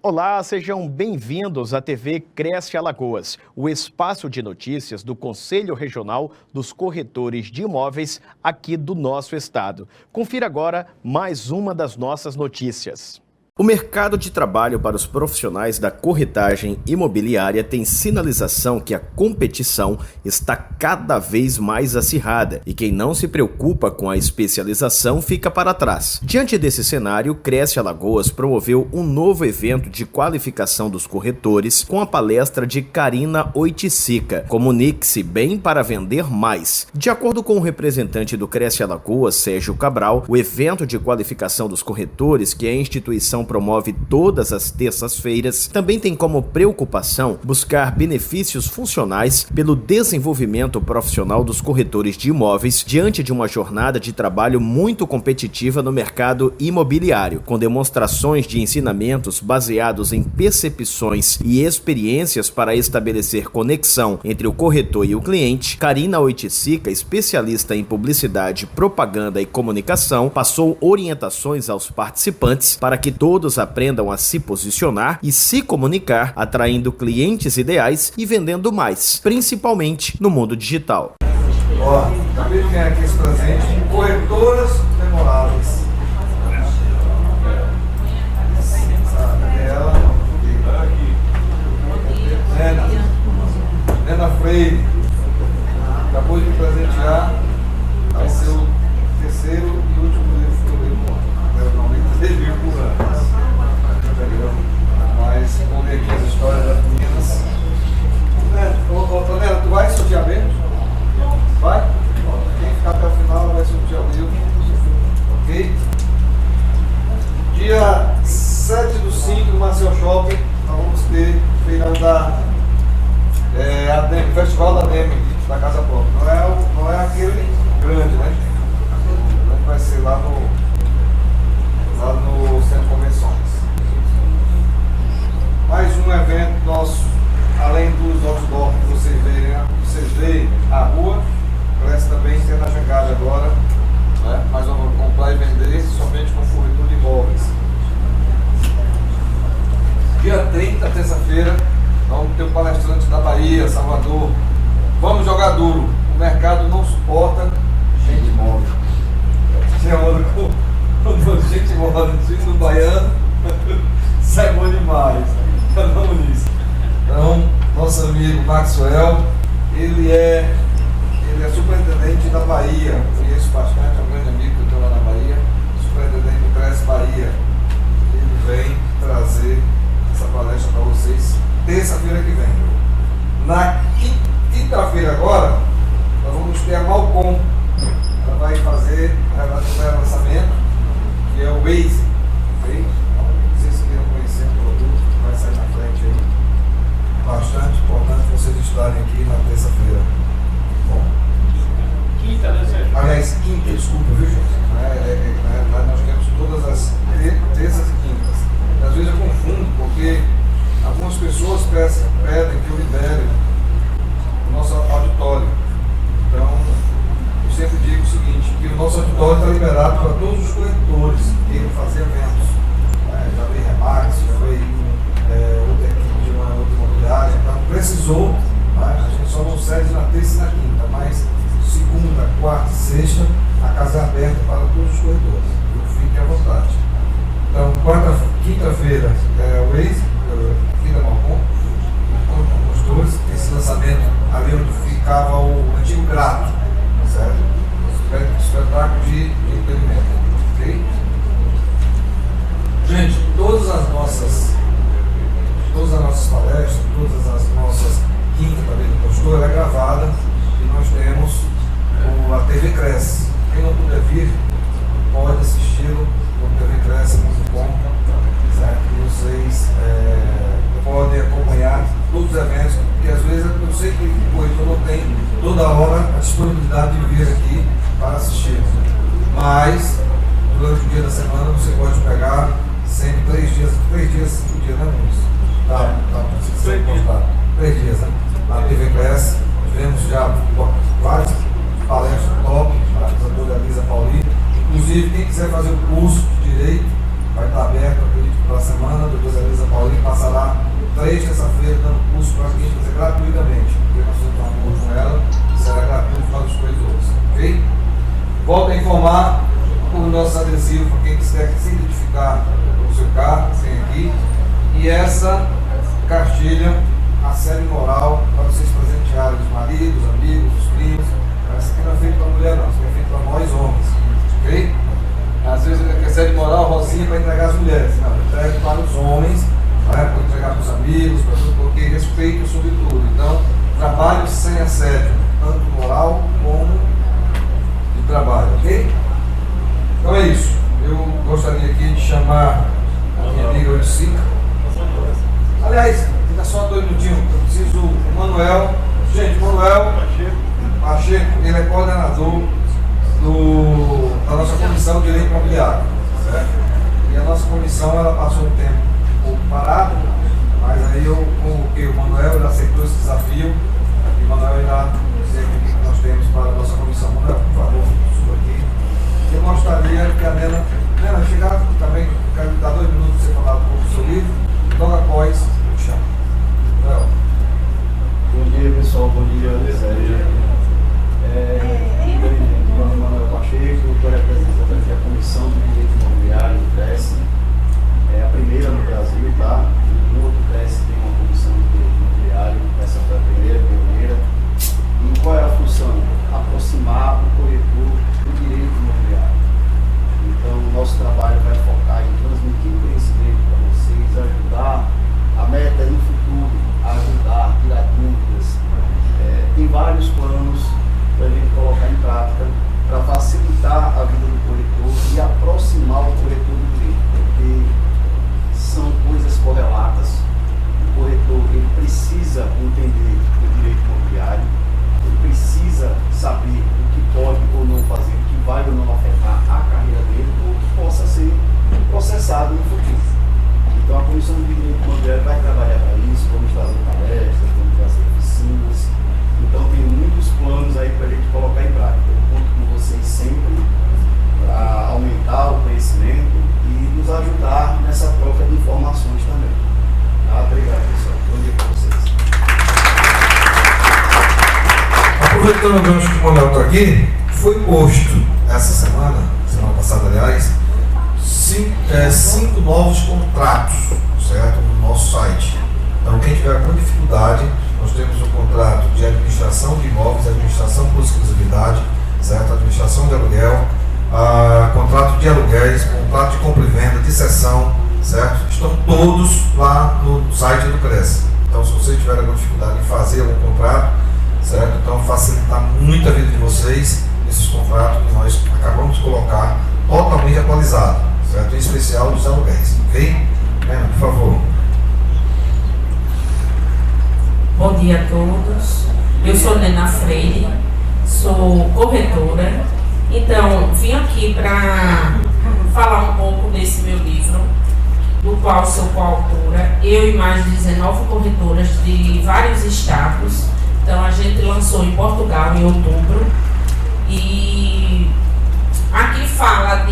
Olá, sejam bem-vindos à TV Cresce Alagoas, o espaço de notícias do Conselho Regional dos Corretores de Imóveis aqui do nosso estado. Confira agora mais uma das nossas notícias. O mercado de trabalho para os profissionais da corretagem imobiliária tem sinalização que a competição está cada vez mais acirrada e quem não se preocupa com a especialização fica para trás. Diante desse cenário, Cresce Alagoas promoveu um novo evento de qualificação dos corretores com a palestra de Karina Oiticica, Comunique-se bem para vender mais. De acordo com o representante do Cresce Alagoas, Sérgio Cabral, o evento de qualificação dos corretores, que é a instituição promove todas as terças-feiras, também tem como preocupação buscar benefícios funcionais pelo desenvolvimento profissional dos corretores de imóveis diante de uma jornada de trabalho muito competitiva no mercado imobiliário, com demonstrações de ensinamentos baseados em percepções e experiências para estabelecer conexão entre o corretor e o cliente. Karina Oiticica, especialista em publicidade, propaganda e comunicação, passou orientações aos participantes para que todos aprendam a se posicionar e se comunicar, atraindo clientes ideais e vendendo mais, principalmente no mundo digital. Acabei de ganhar aqui esse presente, corretoras memoráveis. Nena Freire acabou de me presentear, vai ser o terceiro e último livro que eu leio. Normalmente 3 mil por ano. Mas vamos ver aqui as histórias das meninas. Nena, tu vai sortear mesmo? Vai? Quem ficar até o final vai sortear o livro. Ok? Dia 7/5 no Marcel Shopping, nós vamos ter feirão da Festival da DEM, da Casa Própria. Não é aquele grande, né? Vai ser lá no Centro de Convenções. Mais um evento nosso, além dos outdoors que vocês veem a rua, parece também ter na jangada agora, né? Mas vamos comprar e vender somente com corretor de imóveis. Dia 30, terça-feira, vamos ter um palestrante da Bahia, Salvador. Vamos jogar duro, o mercado não suporta gente móvel. Tinha onda com gente móvel no baiano, isso é bom demais. Vamos nisso. Então, nosso amigo Maxwell, ele é superintendente da Bahia. Conheço bastante, é um grande amigo que eu tenho lá na Bahia, superintendente do Cresce Bahia. Ele vem trazer essa palestra para vocês terça-feira que vem. Na quinta-feira agora, nós vamos ter a Malcom. Ela vai fazer o lançamento, que é o Waze. Okay? Vocês queiram conhecer o produto, vai sair na frente aí. Bastante importante vocês estarem aqui na terça-feira. Bom. Quinta, né, Sérgio? Aliás, quinta, desculpa, viu, gente? Nós temos todas as terças e quintas. Às vezes eu confundo, porque algumas pessoas pedem que eu libere o nosso auditório. Então, eu sempre digo o seguinte, que o nosso auditório está liberado para todos os corretores que queiram fazer eventos. Já veio Remax, já veio outra equipe de uma outra imobiliária, então precisou, a gente só não cede na terça e na quinta, mas segunda, quarta e sexta, a casa é aberta para todos os corretores. Fiquem à vontade. Então, quinta-feira é o Waze, aqui da Malcom, os dois, esse lançamento ali onde ficava o antigo Grato, certo? Espetáculo de entretenimento, ok? Gente, todas as nossas palestras, todas as nossas quintas também do postor, ela é gravada e nós temos a TV Cresce. Quem não puder vir, pode assisti-lo no tvcresce.com, certo? E vocês podem acompanhar todos os eventos, porque às vezes eu sei que o corretor não tem toda hora a disponibilidade de vir aqui para assistir. Mas, durante o dia da semana, você pode pegar sempre 3 dias, 5 dias, né, Luiz? Tá, se postar. 3 dias, né? Na TV Cresce, tivemos já várias palestras top, a doutora Elisa Paulino. Inclusive, quem quiser fazer o curso de Direito, vai estar aberto, acredito, para a semana. A doutora Elisa Paulinho passará 3 terça-feira dando curso para quem fazer gratuitamente, porque nós temos um acordo com ela, será gratuito para os corretores, ok? Volto a informar por nossos adesivos, para quem quiser se identificar com o seu carro, tem aqui, e essa cartilha, a série moral, para vocês presentearem os maridos, os amigos, os primos. Essa aqui não é feita para a mulher não, essa aqui é feita para nós homens, ok? Às vezes a série moral, rosinha para entregar às mulheres, não, eu entrego para os homens, para entregar para os amigos, para tudo, porque respeito sobre tudo. Então, trabalho sem assédio, tanto moral como de trabalho, ok? Então é isso. Eu gostaria aqui de chamar a minha amiga Odicica. Aliás, ainda só 2 minutinhos, eu preciso o Manuel. Gente, o Manuel Pacheco, ele é coordenador da nossa comissão de direito imobiliário, certo? E a nossa comissão, ela passou um tempo um pouco parada, mas aí eu convoquei o Manuel, ele aceitou esse desafio, e o Manuel irá dizer o que nós temos para a nossa comissão. Manuel, por favor, suba aqui. Eu gostaria que a Nena chegar também, quero dar 2 minutos para você falar um pouco do seu livro, logo após eu te chamo. Manuel. Bom dia, pessoal. Bom dia, Sérgio. Meu nome é Manuel Pacheco, estou representando aqui a Comissão de Direito Imobiliário do CRES. É a primeira no Brasil, tá? No outro CRES tem uma Comissão de Direito Imobiliário, essa foi a primeira, pioneira. E qual é a função? Aproximar o corretor do direito imobiliário. Então, o nosso trabalho vai focar em transmitir conhecimento para vocês, ajudar a meta no futuro, ajudar, tirar dúvidas. Tem vários planos para a gente colocar em prática para facilitar a vida do corretor e aproximar o corretor do direito, porque são coisas correlatas. O corretor ele precisa entender o direito imobiliário, ele precisa saber o que pode ou não fazer, o que vai ou não afetar a carreira dele ou que possa ser processado no futuro. Então a Comissão de Direito Imobiliário vai trabalhar para isso, vamos fazer palestras, vamos fazer oficinas. Então tem muitos planos aí para a gente colocar em prática. Eu conto com vocês sempre para aumentar o conhecimento e nos ajudar nessa troca de informações também. Tá? Obrigado, pessoal. Bom dia para vocês. Aproveitando o gancho que o Manuel está aqui, foi posto essa semana passada, aliás, 5 novos contratos, certo? No nosso site. Então, quem tiver alguma dificuldade, nós temos um contrato de administração de imóveis, administração por exclusividade, certo? Administração de aluguel, contrato de aluguéis, contrato de compra e venda, de cessão, certo? Estão todos lá no site do CRES. Então, se vocês tiverem alguma dificuldade em fazer algum contrato, certo? Então, facilitar muito a vida de vocês, esses contratos que nós acabamos de colocar totalmente atualizado, certo? Em especial dos aluguéis, ok? Nena, por favor. Bom dia a todos. Eu sou Nena Freire, sou corretora. Então, vim aqui para falar um pouco desse meu livro, do qual sou coautora. Eu e mais de 19 corretoras de vários estados. Então, a gente lançou em Portugal em outubro. E aqui fala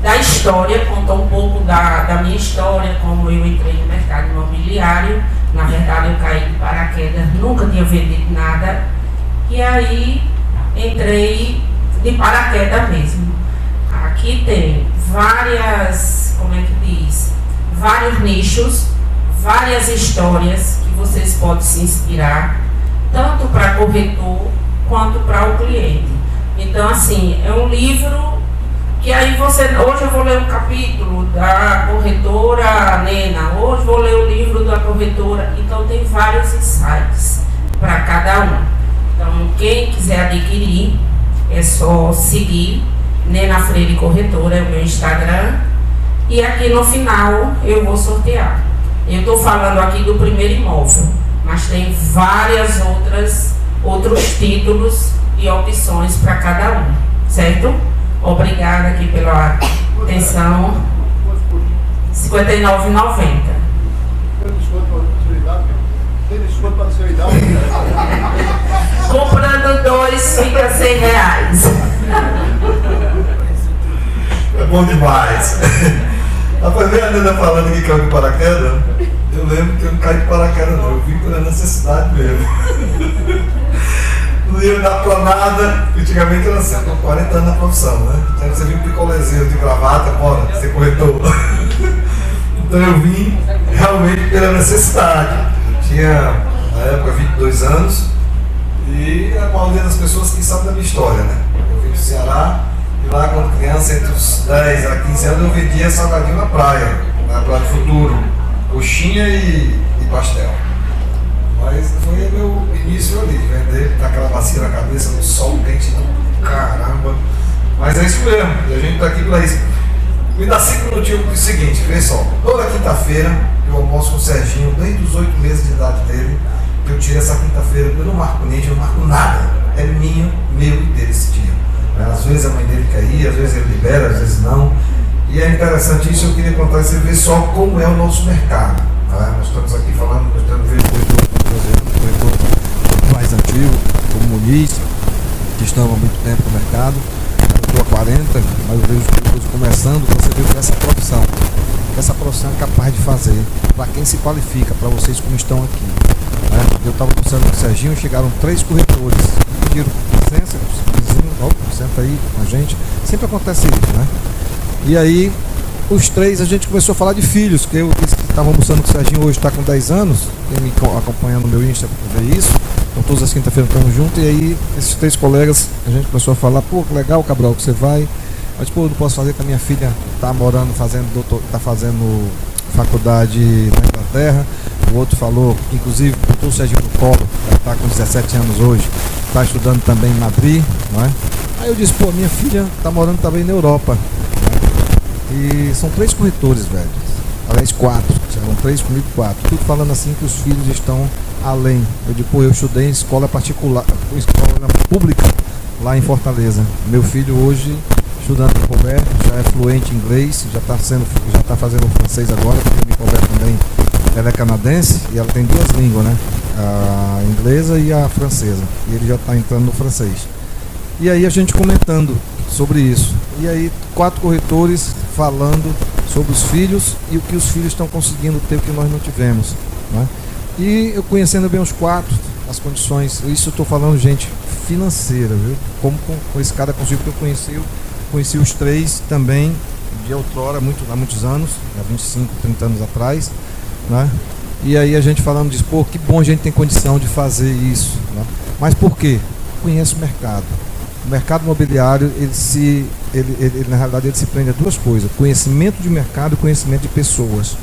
da história, conta um pouco da minha história, como eu entrei no mercado imobiliário. Na verdade, eu caí de paraquedas, nunca tinha vendido nada. E aí, entrei de paraquedas mesmo. Aqui tem vários nichos, várias histórias que vocês podem se inspirar, tanto para corretor quanto para o cliente. Então, assim, é um livro que aí hoje eu vou ler um capítulo da corretora Nena, hoje vou ler o livro da corretora, então tem vários insights para cada um. Então, quem quiser adquirir, é só seguir Nena Freire Corretora, é o meu Instagram, e aqui no final eu vou sortear. Eu estou falando aqui do primeiro imóvel, mas tem várias outros títulos e opções para cada um, certo? Obrigada aqui pela atenção. R$ 59,90. Tem desconto para a sua idade? Comprando 2 fica R$ 100. É bom demais. Rapaz, vem a Nena falando que caiu de paraquedas. Eu lembro que eu não caí de paraquedas, não. Eu vim pela necessidade mesmo. Não ia dar pra nada. Antigamente era assim, eu tô 40 anos na profissão, né? Então você viu um picolézinho de gravata, bora, ser corretor. Então eu vim realmente pela necessidade. Tinha, na época, 22 anos. E a maioria das pessoas que sabem da minha história, né? Eu vim do Ceará. E lá, quando criança, entre os 10 a 15 anos, eu vendia salgadinho na praia do Futuro, coxinha e pastel. Mas foi meu início ali, vender com aquela bacia na cabeça, no sol quente, caramba. Mas é isso mesmo, e a gente tá aqui pra isso. Me dá 5 minutinhos do seguinte, vê só, toda quinta-feira eu almoço com o Serginho, desde os 8 meses de idade dele, que eu tirei essa quinta-feira, eu não marco ninguém, eu não marco nada. É minha, meu e dele esse dia. Às vezes a mãe dele quer ir, às vezes ele libera, às vezes não. E é interessante isso, eu queria contar e você ver só como é o nosso mercado. Tá? Nós estamos aqui falando, nós estamos vendo o corretor mais antigo, como Muniz, que estão há muito tempo no mercado. Eu estou há 40, mas eu vejo os corretores começando, você vê que essa profissão é capaz de fazer, para quem se qualifica, para vocês como estão aqui. Né? Eu estava conversando com o Serginho, chegaram 3 corretores, pediram licença, senta aí com a gente, sempre acontece isso, né? E aí, os 3, a gente começou a falar de filhos, que eu disse que estava almoçando com o Serginho, hoje está com 10 anos, quem me acompanha no meu Insta para ver isso, então todas as quinta-feiras estamos juntos, e aí, esses 3 colegas, a gente começou a falar, pô, que legal, Cabral, que você vai, mas pô, eu não posso fazer, que a minha filha está morando, está fazendo faculdade na Inglaterra. O outro falou, inclusive, botou o Serginho no colo, está com 17 anos hoje, está estudando também em Madrid, não é? Aí eu disse, pô, minha filha está morando também na Europa, né? E são 3 corretores, velho, aliás 4, eram 3 comigo, 4, tudo falando assim que os filhos estão além. Eu digo, pô, eu estudei em escola particular, escola pública lá em Fortaleza, meu filho hoje estudando em Colbert, já é fluente em inglês, já está fazendo francês agora, porque a Colbert também ela é canadense e ela tem 2 línguas, né? A inglesa e a francesa. E ele já está entrando no francês. E aí a gente comentando sobre isso. E aí 4 corretores falando sobre os filhos e o que os filhos estão conseguindo ter que nós não tivemos, né? E eu conhecendo bem os 4, as condições, isso eu estou falando, gente, financeira, viu? Como com esse cara conseguiu, que eu conheci os 3 também de outrora, há muitos anos, há 25, 30 anos atrás, né? E aí a gente falando disso, pô, que bom a gente tem condição de fazer isso, né? Mas por quê? Conhece o mercado. O mercado imobiliário, ele na realidade ele se prende a 2 coisas, conhecimento de mercado e conhecimento de pessoas.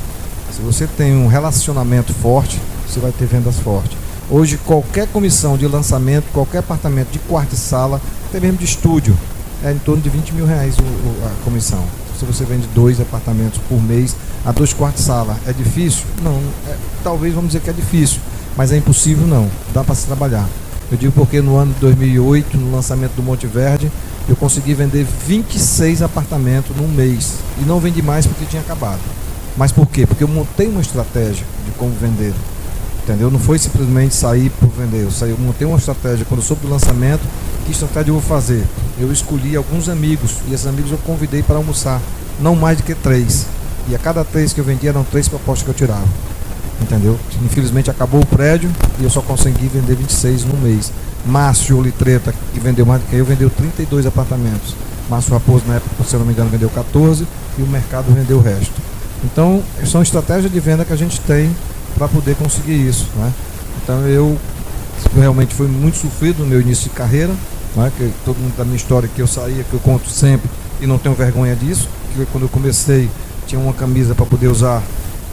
Se você tem um relacionamento forte, você vai ter vendas fortes. Hoje qualquer comissão de lançamento, qualquer apartamento de quarto e sala, até mesmo de estúdio, é em torno de R$20 mil a comissão. Se você vende 2 apartamentos por mês a 2 quartos de sala, é difícil? Não, talvez vamos dizer que é difícil, mas é impossível não, dá para se trabalhar. Eu digo porque no ano de 2008, no lançamento do Monte Verde, eu consegui vender 26 apartamentos num mês e não vendi mais porque tinha acabado. Mas por quê? Porque eu montei uma estratégia de como vender, entendeu? Não foi simplesmente sair por vender, eu montei uma estratégia. Quando eu soube do lançamento, que estratégia eu vou fazer? Eu escolhi alguns amigos e esses amigos eu convidei para almoçar, não mais do que 3. E a cada 3 que eu vendia eram 3 propostas que eu tirava, entendeu? Infelizmente acabou o prédio e eu só consegui vender 26 no mês. Márcio Olitreta, que vendeu mais do que eu, vendeu 32 apartamentos. Márcio Raposo, na época, se eu não me engano, vendeu 14 e o mercado vendeu o resto. Então, são estratégias de venda que a gente tem para poder conseguir isso, né? Então, eu realmente fui muito sofrido no meu início de carreira, né? Que todo mundo da minha história que eu saía, que eu conto sempre e não tenho vergonha disso, que quando eu comecei tinha uma camisa para poder usar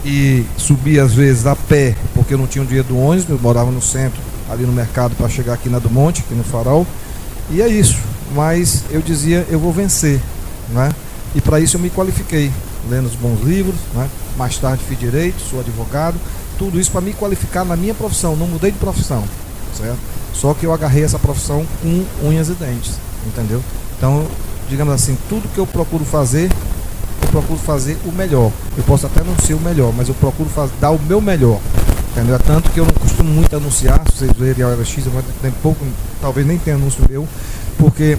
e subia às vezes a pé, porque eu não tinha o dinheiro do ônibus, eu morava no centro, ali no mercado, para chegar aqui na do Monte, aqui no Farol, e é isso. Mas eu dizia, eu vou vencer, né? E para isso eu me qualifiquei, lendo os bons livros, né? Mais tarde fiz direito, sou advogado, tudo isso para me qualificar na minha profissão, não mudei de profissão, certo? Só que eu agarrei essa profissão com unhas e dentes, entendeu? Então, digamos assim, tudo que eu procuro fazer o melhor. Eu posso até não ser o melhor, mas eu procuro dar o meu melhor, entendeu? É tanto que eu não costumo muito anunciar, se vocês verem a OLX, tem pouco, talvez nem tenha anúncio meu, porque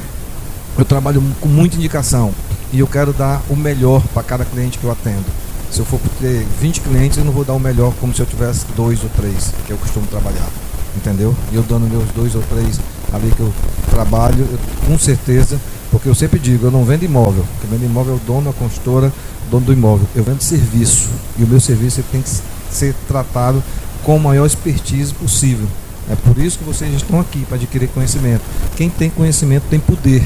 eu trabalho com muita indicação. e eu quero dar o melhor para cada cliente que eu atendo. Se eu for ter 20 clientes, eu não vou dar o melhor como se eu tivesse 2 ou 3, que eu costumo trabalhar, entendeu? E eu dando meus 2 ou 3 ali que eu trabalho, com certeza, porque eu sempre digo, eu não vendo imóvel, quem vende imóvel é o dono, a consultora, o dono do imóvel. Eu vendo serviço, e o meu serviço tem que ser tratado com a maior expertise possível. É por isso que vocês estão aqui, para adquirir conhecimento. Quem tem conhecimento tem poder,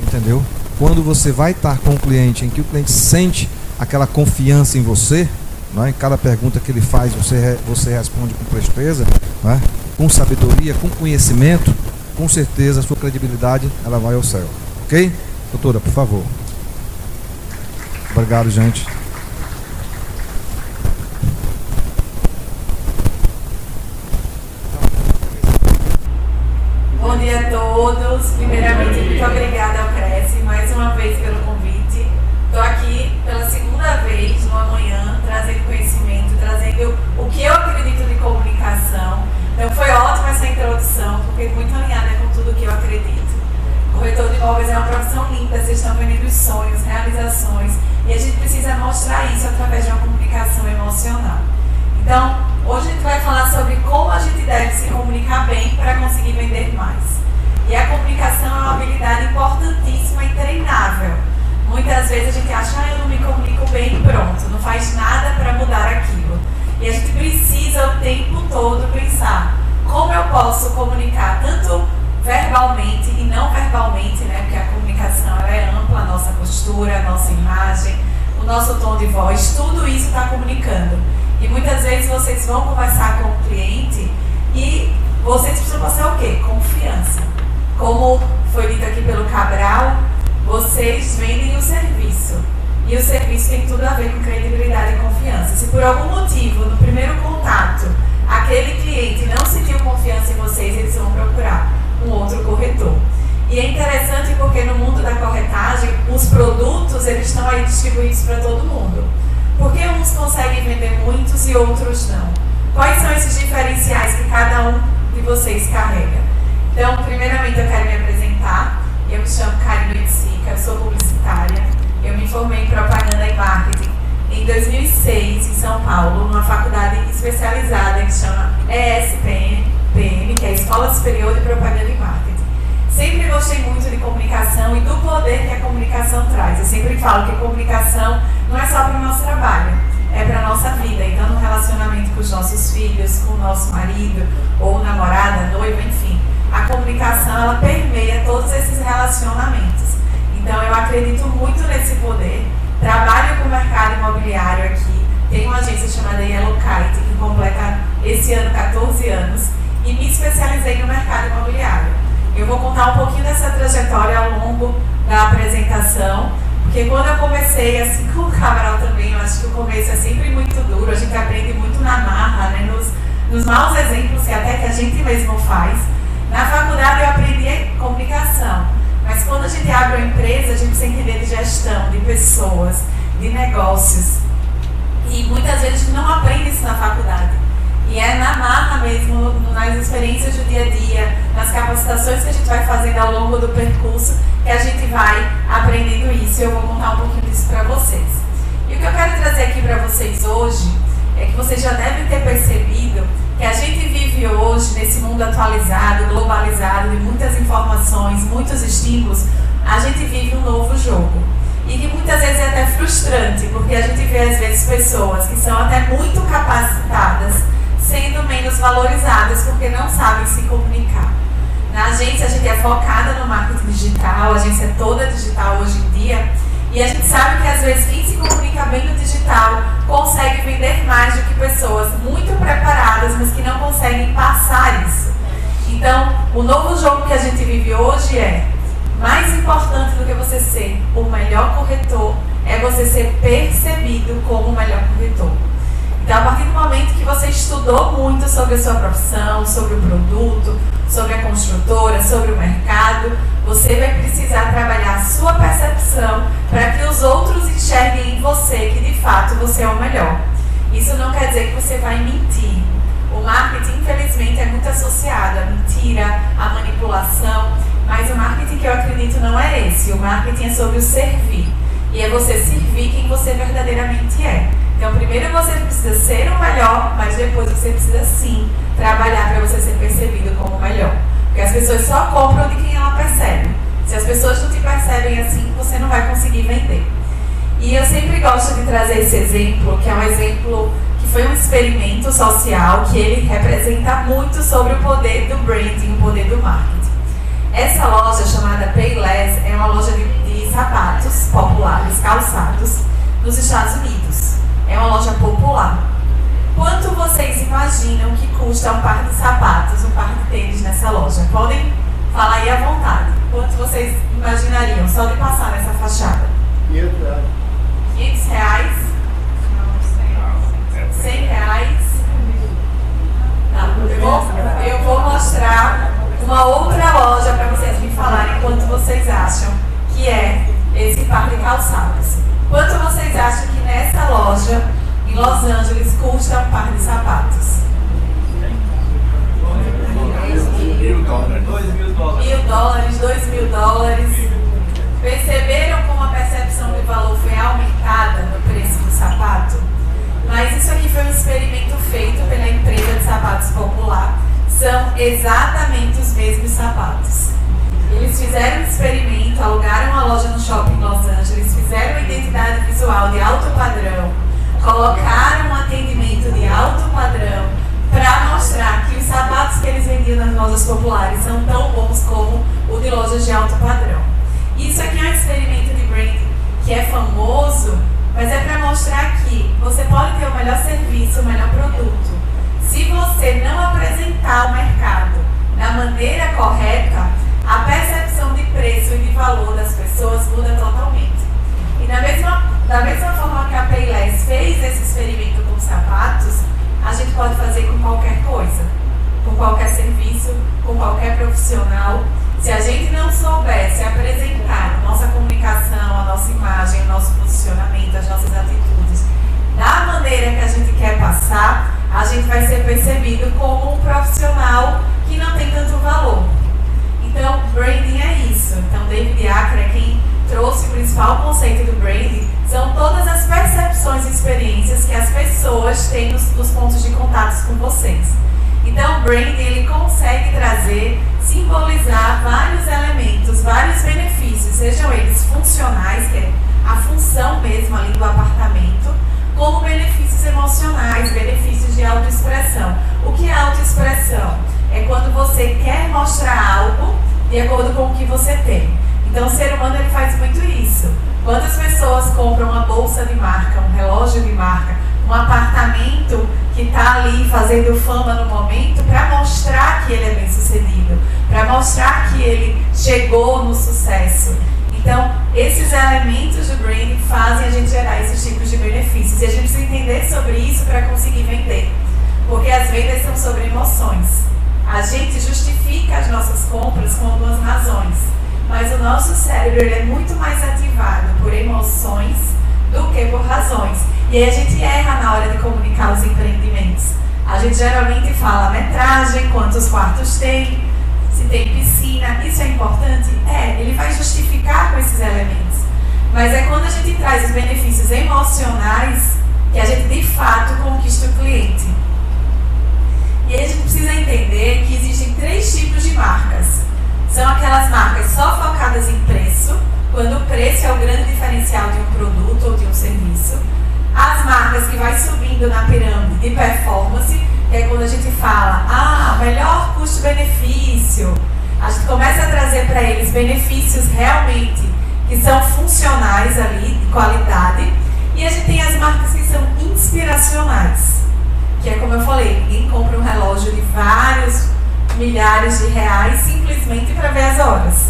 entendeu? Quando você vai estar com o cliente, em que o cliente sente aquela confiança em você, não é? Em cada pergunta que ele faz, você responde com presteza, não é? Com sabedoria, com conhecimento, com certeza a sua credibilidade ela vai ao céu. Ok? Doutora, por favor. Obrigado, gente. Bom dia a todos. Primeiramente, muito obrigada ao Cresce mais uma vez pelo convite. Estou aqui pela segunda vez, numa manhã, trazendo conhecimento, trazendo o que eu acredito de comunicação. Então foi ótima essa introdução, porque muito alinhada com tudo que eu acredito. Corretor de imóveis é uma profissão linda, vocês estão vendendo sonhos, realizações, e a gente precisa mostrar isso através de uma comunicação emocional. Então, hoje a gente vai falar sobre como a gente deve se comunicar bem para conseguir vender mais. E a comunicação é uma habilidade importantíssima e treinável. Muitas vezes a gente acha, eu não me comunico bem e pronto, não faz nada para mudar aquilo. E a gente precisa o tempo todo pensar como eu posso comunicar, tanto verbalmente e não verbalmente, né? Porque a comunicação ela é ampla, a nossa postura, a nossa imagem, o nosso tom de voz, tudo isso está comunicando. E muitas vezes vocês vão conversar com o cliente e vocês precisam passar o quê? Confiança. Como foi dito aqui pelo Cabral, vocês vendem o serviço. E o serviço tem tudo a ver com credibilidade e confiança. Se por algum motivo, no primeiro contato, aquele cliente não sentiu confiança em vocês, eles vão procurar um outro corretor. E é interessante porque no mundo da corretagem, os produtos eles estão aí distribuídos para todo mundo. Por que uns conseguem vender muitos e outros não? Quais são esses diferenciais que cada um de vocês carrega? Então, primeiramente eu quero me apresentar. Eu me chamo Karina Itzica, eu sou publicitária. Eu me formei em propaganda e marketing em 2006 em São Paulo, numa faculdade especializada que se chama ESPM, que é a Escola Superior de Propaganda e Marketing. Sempre gostei muito de comunicação e do poder que a comunicação traz. Eu sempre falo que a comunicação não é só para o nosso trabalho, é para a nossa vida. Então, no relacionamento com os nossos filhos, com o nosso marido, ou namorada, noiva, enfim. A comunicação, ela permeia todos esses relacionamentos. Então, eu acredito muito nesse poder. Trabalho com o mercado imobiliário aqui. Tenho uma agência chamada Yellow Kite, que completa esse ano 14 anos. E me especializei no mercado imobiliário. Eu vou contar um pouquinho dessa trajetória ao longo da apresentação. Porque quando eu comecei, assim como o Cabral também, eu acho que o começo é sempre muito duro. A gente aprende muito na marra, né? Nos maus exemplos que até que a gente mesmo faz. Na faculdade eu aprendi comunicação, mas quando a gente abre uma empresa, a gente precisa entender de gestão, de pessoas, de negócios. E muitas vezes a gente não aprende isso na faculdade. E é na marra mesmo, nas experiências do dia a dia, nas capacitações que a gente vai fazendo ao longo do percurso, que a gente vai aprendendo isso. Eu vou contar um pouquinho disso para vocês. E o que eu quero trazer aqui para vocês hoje é que vocês já devem ter percebido que a gente vive hoje, nesse mundo atualizado, globalizado, de muitas informações, muitos estímulos, a gente vive um novo jogo. E que muitas vezes é até frustrante, porque a gente vê às vezes pessoas que são até muito capacitadas, sendo menos valorizadas porque não sabem se comunicar. Na agência a gente é focada no marketing digital, a agência é toda digital hoje em dia, e a gente sabe que às vezes quem se comunica bem no digital consegue vender mais do que pessoas muito preparadas, mas que não conseguem passar isso. Então, o novo jogo que a gente vive hoje é, mais importante do que você ser o melhor corretor, é você ser percebido como o melhor corretor. Então, a partir do momento que você estudou muito sobre a sua profissão, sobre o produto, sobre a construtora, sobre o mercado, você vai precisar trabalhar a sua percepção para que os outros enxerguem em você que, de fato, você é o melhor. Isso não quer dizer que você vai mentir. O marketing, infelizmente, é muito associado à mentira, à manipulação. Mas o marketing que eu acredito não é esse. O marketing é sobre o servir. E é você servir quem você verdadeiramente é. Então, primeiro você precisa ser o melhor, mas depois você precisa sim trabalhar para você ser percebido como o melhor. Porque as pessoas só compram de quem ela percebe. Se as pessoas não te percebem assim, você não vai conseguir vender. E eu sempre gosto de trazer esse exemplo, que é um exemplo que foi um experimento social, que ele representa muito sobre o poder do branding, o poder do marketing. Essa loja chamada Payless é uma loja de sapatos populares, calçados, nos Estados Unidos. É uma loja popular. Quanto vocês imaginam que custa um par de sapatos, um par de tênis nessa loja? Podem falar aí à vontade. Quanto vocês imaginariam só de passar nessa fachada? R$500. R$500? R$100? Não, eu vou mostrar uma outra loja para vocês me falarem quanto vocês acham que é esse par de calçados. Quanto vocês acham que nessa loja, em Los Angeles, custa um par de sapatos? $1.000, $2.000. Perceberam como a percepção de valor foi aumentada no preço do sapato? Mas isso aqui foi um experimento feito pela empresa de sapatos popular. São exatamente os mesmos sapatos. Eles fizeram um experimento, alugaram uma loja no shopping Los Angeles, fizeram uma identidade visual de alto padrão, colocaram um atendimento de alto padrão para mostrar que os sapatos que eles vendiam nas lojas populares são tão bons como o de lojas de alto padrão. Isso aqui é um experimento de branding que é famoso, mas é para mostrar que você pode ter o melhor serviço, o melhor produto. Se você não apresentar o mercado da maneira correta, a percepção de preço e de valor das pessoas muda totalmente. E da mesma forma que a Payless fez esse experimento com sapatos, a gente pode fazer com qualquer coisa, com qualquer serviço, com qualquer profissional. Se a gente não souber se apresentar a nossa comunicação, a nossa imagem, o nosso posicionamento, as nossas atitudes, da maneira que a gente quer passar, a gente vai ser percebido como um profissional que não tem tanto valor. Então, branding é isso. Então, David Acker é quem trouxe o principal conceito do branding, são todas as percepções e experiências que as pessoas têm nos pontos de contato com vocês. Então, o branding, ele consegue trazer, simbolizar vários elementos, vários benefícios, sejam eles funcionais, que é a função mesmo ali do apartamento, como benefícios emocionais, benefícios de autoexpressão. O que é autoexpressão? É quando você quer mostrar algo de acordo com o que você tem. Então, o ser humano ele faz muito isso. Quantas pessoas compram uma bolsa de marca, um relógio de marca, um apartamento que está ali fazendo fama no momento para mostrar que ele é bem sucedido, para mostrar que ele chegou no sucesso. Então, esses elementos do branding fazem a gente gerar esses tipos de benefícios. E a gente precisa entender sobre isso para conseguir vender. Porque as vendas são sobre emoções. A gente justifica as nossas compras com algumas razões. Mas o nosso cérebro ele é muito mais ativado por emoções do que por razões. E aí a gente erra na hora de comunicar os empreendimentos. A gente geralmente fala a metragem, quantos quartos tem, se tem piscina. Isso é importante? É, ele vai justificar com esses elementos. Mas é quando a gente traz os benefícios emocionais que a gente de fato conquista o cliente. E aí a gente precisa entender que existem 3 tipos de marcas. São aquelas marcas só focadas em preço, quando o preço é o grande diferencial de um produto ou de um serviço. As marcas que vai subindo na pirâmide de performance, que é quando a gente fala, melhor custo-benefício. A gente começa a trazer para eles benefícios realmente que são funcionais ali, de qualidade. E a gente tem as marcas que são inspiracionais, que é como eu falei, ninguém compra um relógio de vários milhares de reais simplesmente para ver as horas.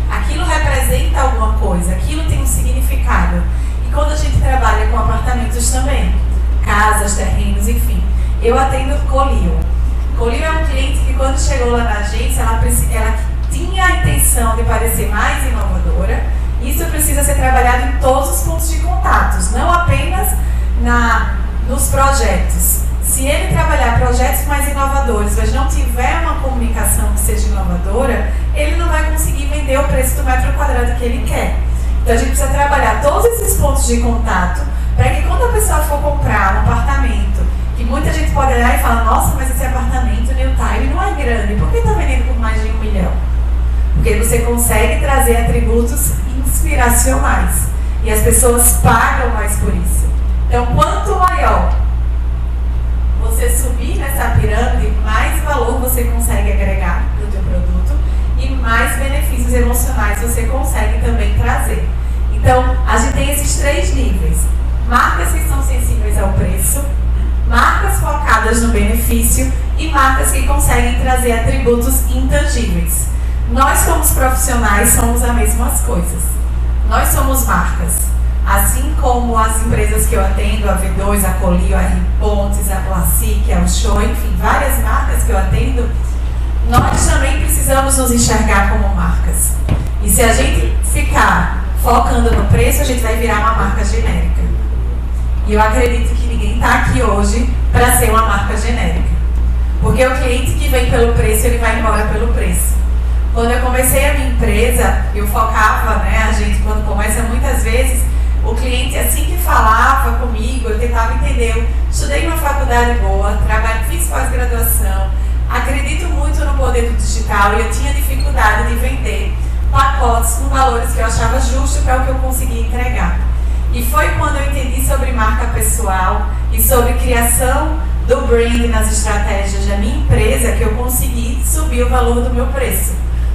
Aquilo representa alguma coisa, aquilo tem um significado. E quando a gente trabalha com apartamentos também, casas, terrenos, enfim, eu atendo Colio. Colio é um cliente que quando chegou lá na agência, ela tinha a intenção de parecer mais inovadora. Isso precisa ser trabalhado em todos os pontos de contatos, não apenas nos projetos. Se ele trabalhar projetos mais inovadores, mas não tiver uma comunicação que seja inovadora, ele não vai conseguir vender o preço do metro quadrado que ele quer. Então a gente precisa trabalhar todos esses pontos de contato para que quando a pessoa for comprar um apartamento, que muita gente pode olhar e falar, nossa, mas esse apartamento New Time não é grande, por que está vendendo por mais de 1 milhão? Porque você consegue trazer atributos inspiracionais e as pessoas pagam mais por isso. Então, quanto maior você subir nessa pirâmide, mais valor você consegue agregar no teu produto e mais benefícios emocionais você consegue também trazer. Então, a gente tem esses 3 níveis. Marcas que são sensíveis ao preço, marcas focadas no benefício e marcas que conseguem trazer atributos intangíveis. Nós, como profissionais, somos as mesmas coisas. Nós somos marcas. Assim como as empresas que eu atendo, a V2, a Colio, a R Pontes, a Classic, a Show, enfim, várias marcas que eu atendo, nós também precisamos nos enxergar como marcas. E se a gente ficar focando no preço, a gente vai virar uma marca genérica. E eu acredito que ninguém está aqui hoje para ser uma marca genérica. Porque o cliente que vem pelo preço, ele vai embora pelo preço. Quando eu comecei a minha empresa, eu focava, a gente quando começa muitas vezes, o cliente assim que falava comigo, eu tentava entender, eu estudei numa faculdade boa, fiz pós-graduação, acredito muito no poder do digital e eu tinha dificuldade de vender pacotes com valores que eu achava justo para o que eu conseguia entregar. E foi quando eu entendi sobre marca pessoal e sobre criação do brand nas estratégias da minha empresa que eu consegui subir o valor do meu preço.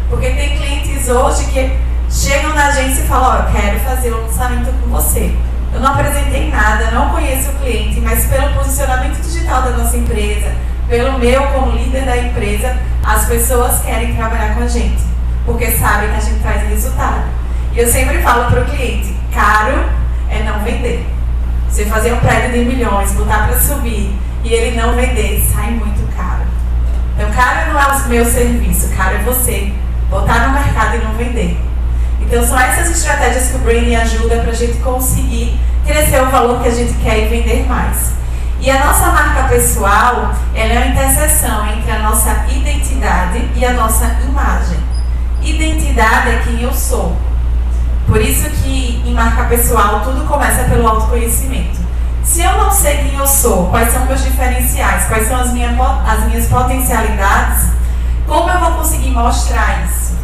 Porque tem clientes hoje que chegam na agência e falam, eu quero fazer um lançamento com você. Eu não apresentei nada, não conheço o cliente, mas pelo posicionamento digital da nossa empresa, pelo meu como líder da empresa, as pessoas querem trabalhar com a gente, porque sabem que a gente traz resultado. E eu sempre falo para o cliente, caro é não vender. Você fazer um prédio de milhões, botar para subir e ele não vender, sai muito caro. Então, caro não é o meu serviço, caro é você botar no mercado e não vender. Então, são essas estratégias que o branding ajuda para a gente conseguir crescer o valor que a gente quer e vender mais. E a nossa marca pessoal, ela é uma interseção entre a nossa identidade e a nossa imagem. Identidade é quem eu sou. Por isso que em marca pessoal tudo começa pelo autoconhecimento. Se eu não sei quem eu sou, quais são meus diferenciais, quais são as minhas potencialidades, como eu vou conseguir mostrar isso?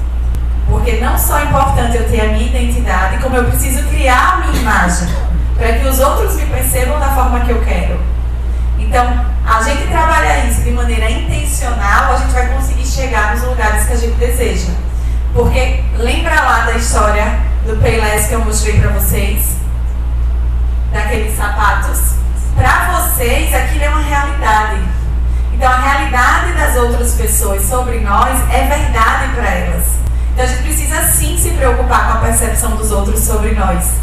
Porque não só é importante eu ter a minha identidade, como eu preciso criar a minha imagem, para que os outros me percebam da forma que eu quero. Então, a gente trabalhar isso de maneira intencional, a gente vai conseguir chegar nos lugares que a gente deseja. Porque lembra lá da história do Payless que eu mostrei para vocês? Daqueles sapatos? Para vocês, aquilo é uma realidade. Então, a realidade das outras pessoas sobre nós é verdade para elas. Então, a gente precisa sim se preocupar com a percepção dos outros sobre nós.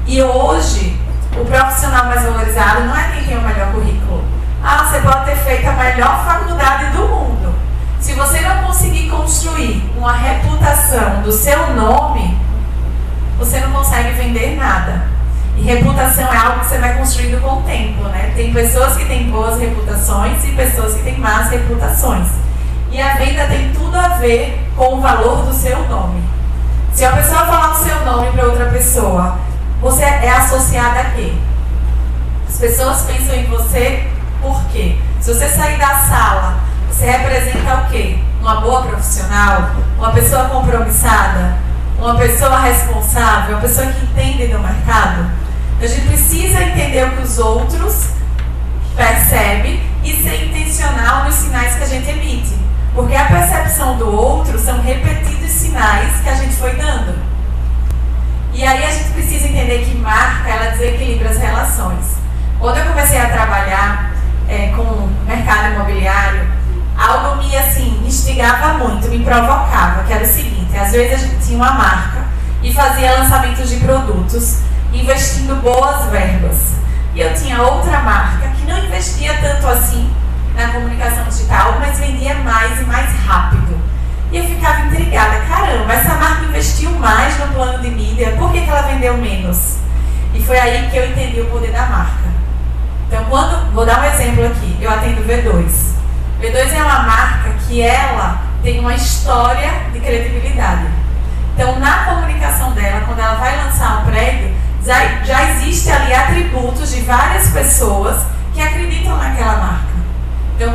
E hoje, o profissional mais valorizado não é quem tem o melhor currículo. Ah, você pode ter feito a melhor faculdade do mundo. Se você não conseguir construir uma reputação do seu nome, você não consegue vender nada. E reputação é algo que você vai construindo com o tempo, né? Tem pessoas que têm boas reputações e pessoas que têm más reputações. E a venda tem tudo a ver com o valor do seu nome. Se a pessoa falar o seu nome para outra pessoa, você é associada a quê? As pessoas pensam em você por quê? Se você sair da sala, você representa o quê? Uma boa profissional? Uma pessoa compromissada? Uma pessoa responsável? Uma pessoa que entende do mercado? A gente precisa entender o que os outros percebem e ser intencional nos sinais que a gente emite. Porque a percepção do outro são repetidos sinais que a gente foi dando. E aí a gente precisa entender que marca, ela desequilibra as relações. Quando eu comecei a trabalhar com o mercado imobiliário, algo me instigava muito, me provocava, que era o seguinte: às vezes a gente tinha uma marca e fazia lançamentos de produtos, investindo boas verbas. E eu tinha outra marca que não investia tanto assim na comunicação digital, mas vendia mais e mais rápido. E eu ficava intrigada, caramba, essa marca investiu mais no plano de mídia, por que ela vendeu menos? E foi aí que eu entendi o poder da marca. Então, vou dar um exemplo aqui, eu atendo V2. V2 é uma marca que ela tem uma história de credibilidade. Então, na comunicação dela, quando ela vai lançar um prédio, já existe ali atributos de várias pessoas que acreditam naquela marca. Então,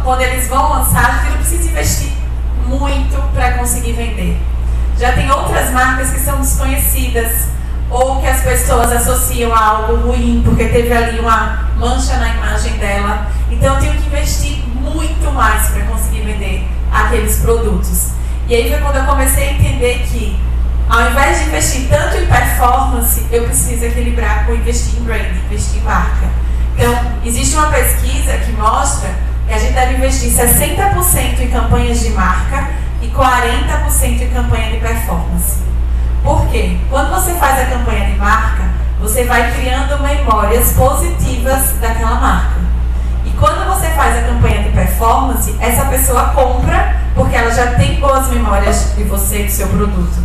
quando eles vão lançar, a gente não precisa investir muito para conseguir vender. Já tem outras marcas que são desconhecidas ou que as pessoas associam a algo ruim porque teve ali uma mancha na imagem dela. Então, eu tenho que investir muito mais para conseguir vender aqueles produtos. E aí foi quando eu comecei a entender que, ao invés de investir tanto em performance, eu preciso equilibrar com investir em brand, investir em marca. Então, existe uma pesquisa que mostra que a gente deve investir 60% em campanhas de marca e 40% em campanha de performance. Por quê? Quando você faz a campanha de marca, você vai criando memórias positivas daquela marca. E quando você faz a campanha de performance, essa pessoa compra porque ela já tem boas memórias de você, do seu produto.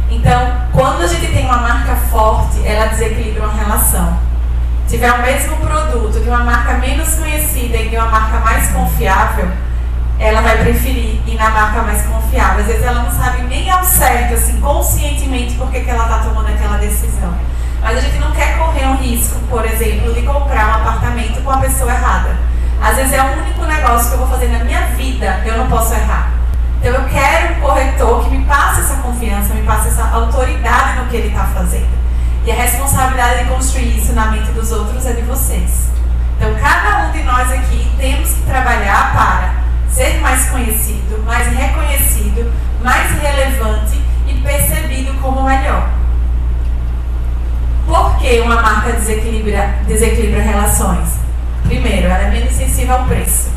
Então, quando a gente tem uma marca forte, ela desequilibra uma relação. Se tiver o mesmo produto de uma marca menos conhecida e de uma marca mais confiável, ela vai preferir ir na marca mais confiável. Às vezes ela não sabe nem ao certo, assim, conscientemente, por que ela está tomando aquela decisão. Mas a gente não quer correr um risco, por exemplo, de comprar um apartamento com a pessoa errada. Às vezes é o único negócio que eu vou fazer na minha vida, eu não posso errar. Então eu quero um corretor que me passe essa confiança, me passe essa autoridade no que ele está fazendo. E a responsabilidade de construir isso na mente dos outros é de vocês. Então cada um de nós aqui temos que trabalhar para ser mais conhecido, mais reconhecido, mais relevante e percebido como melhor. Por que uma marca desequilibra relações? Primeiro, ela é menos sensível ao preço.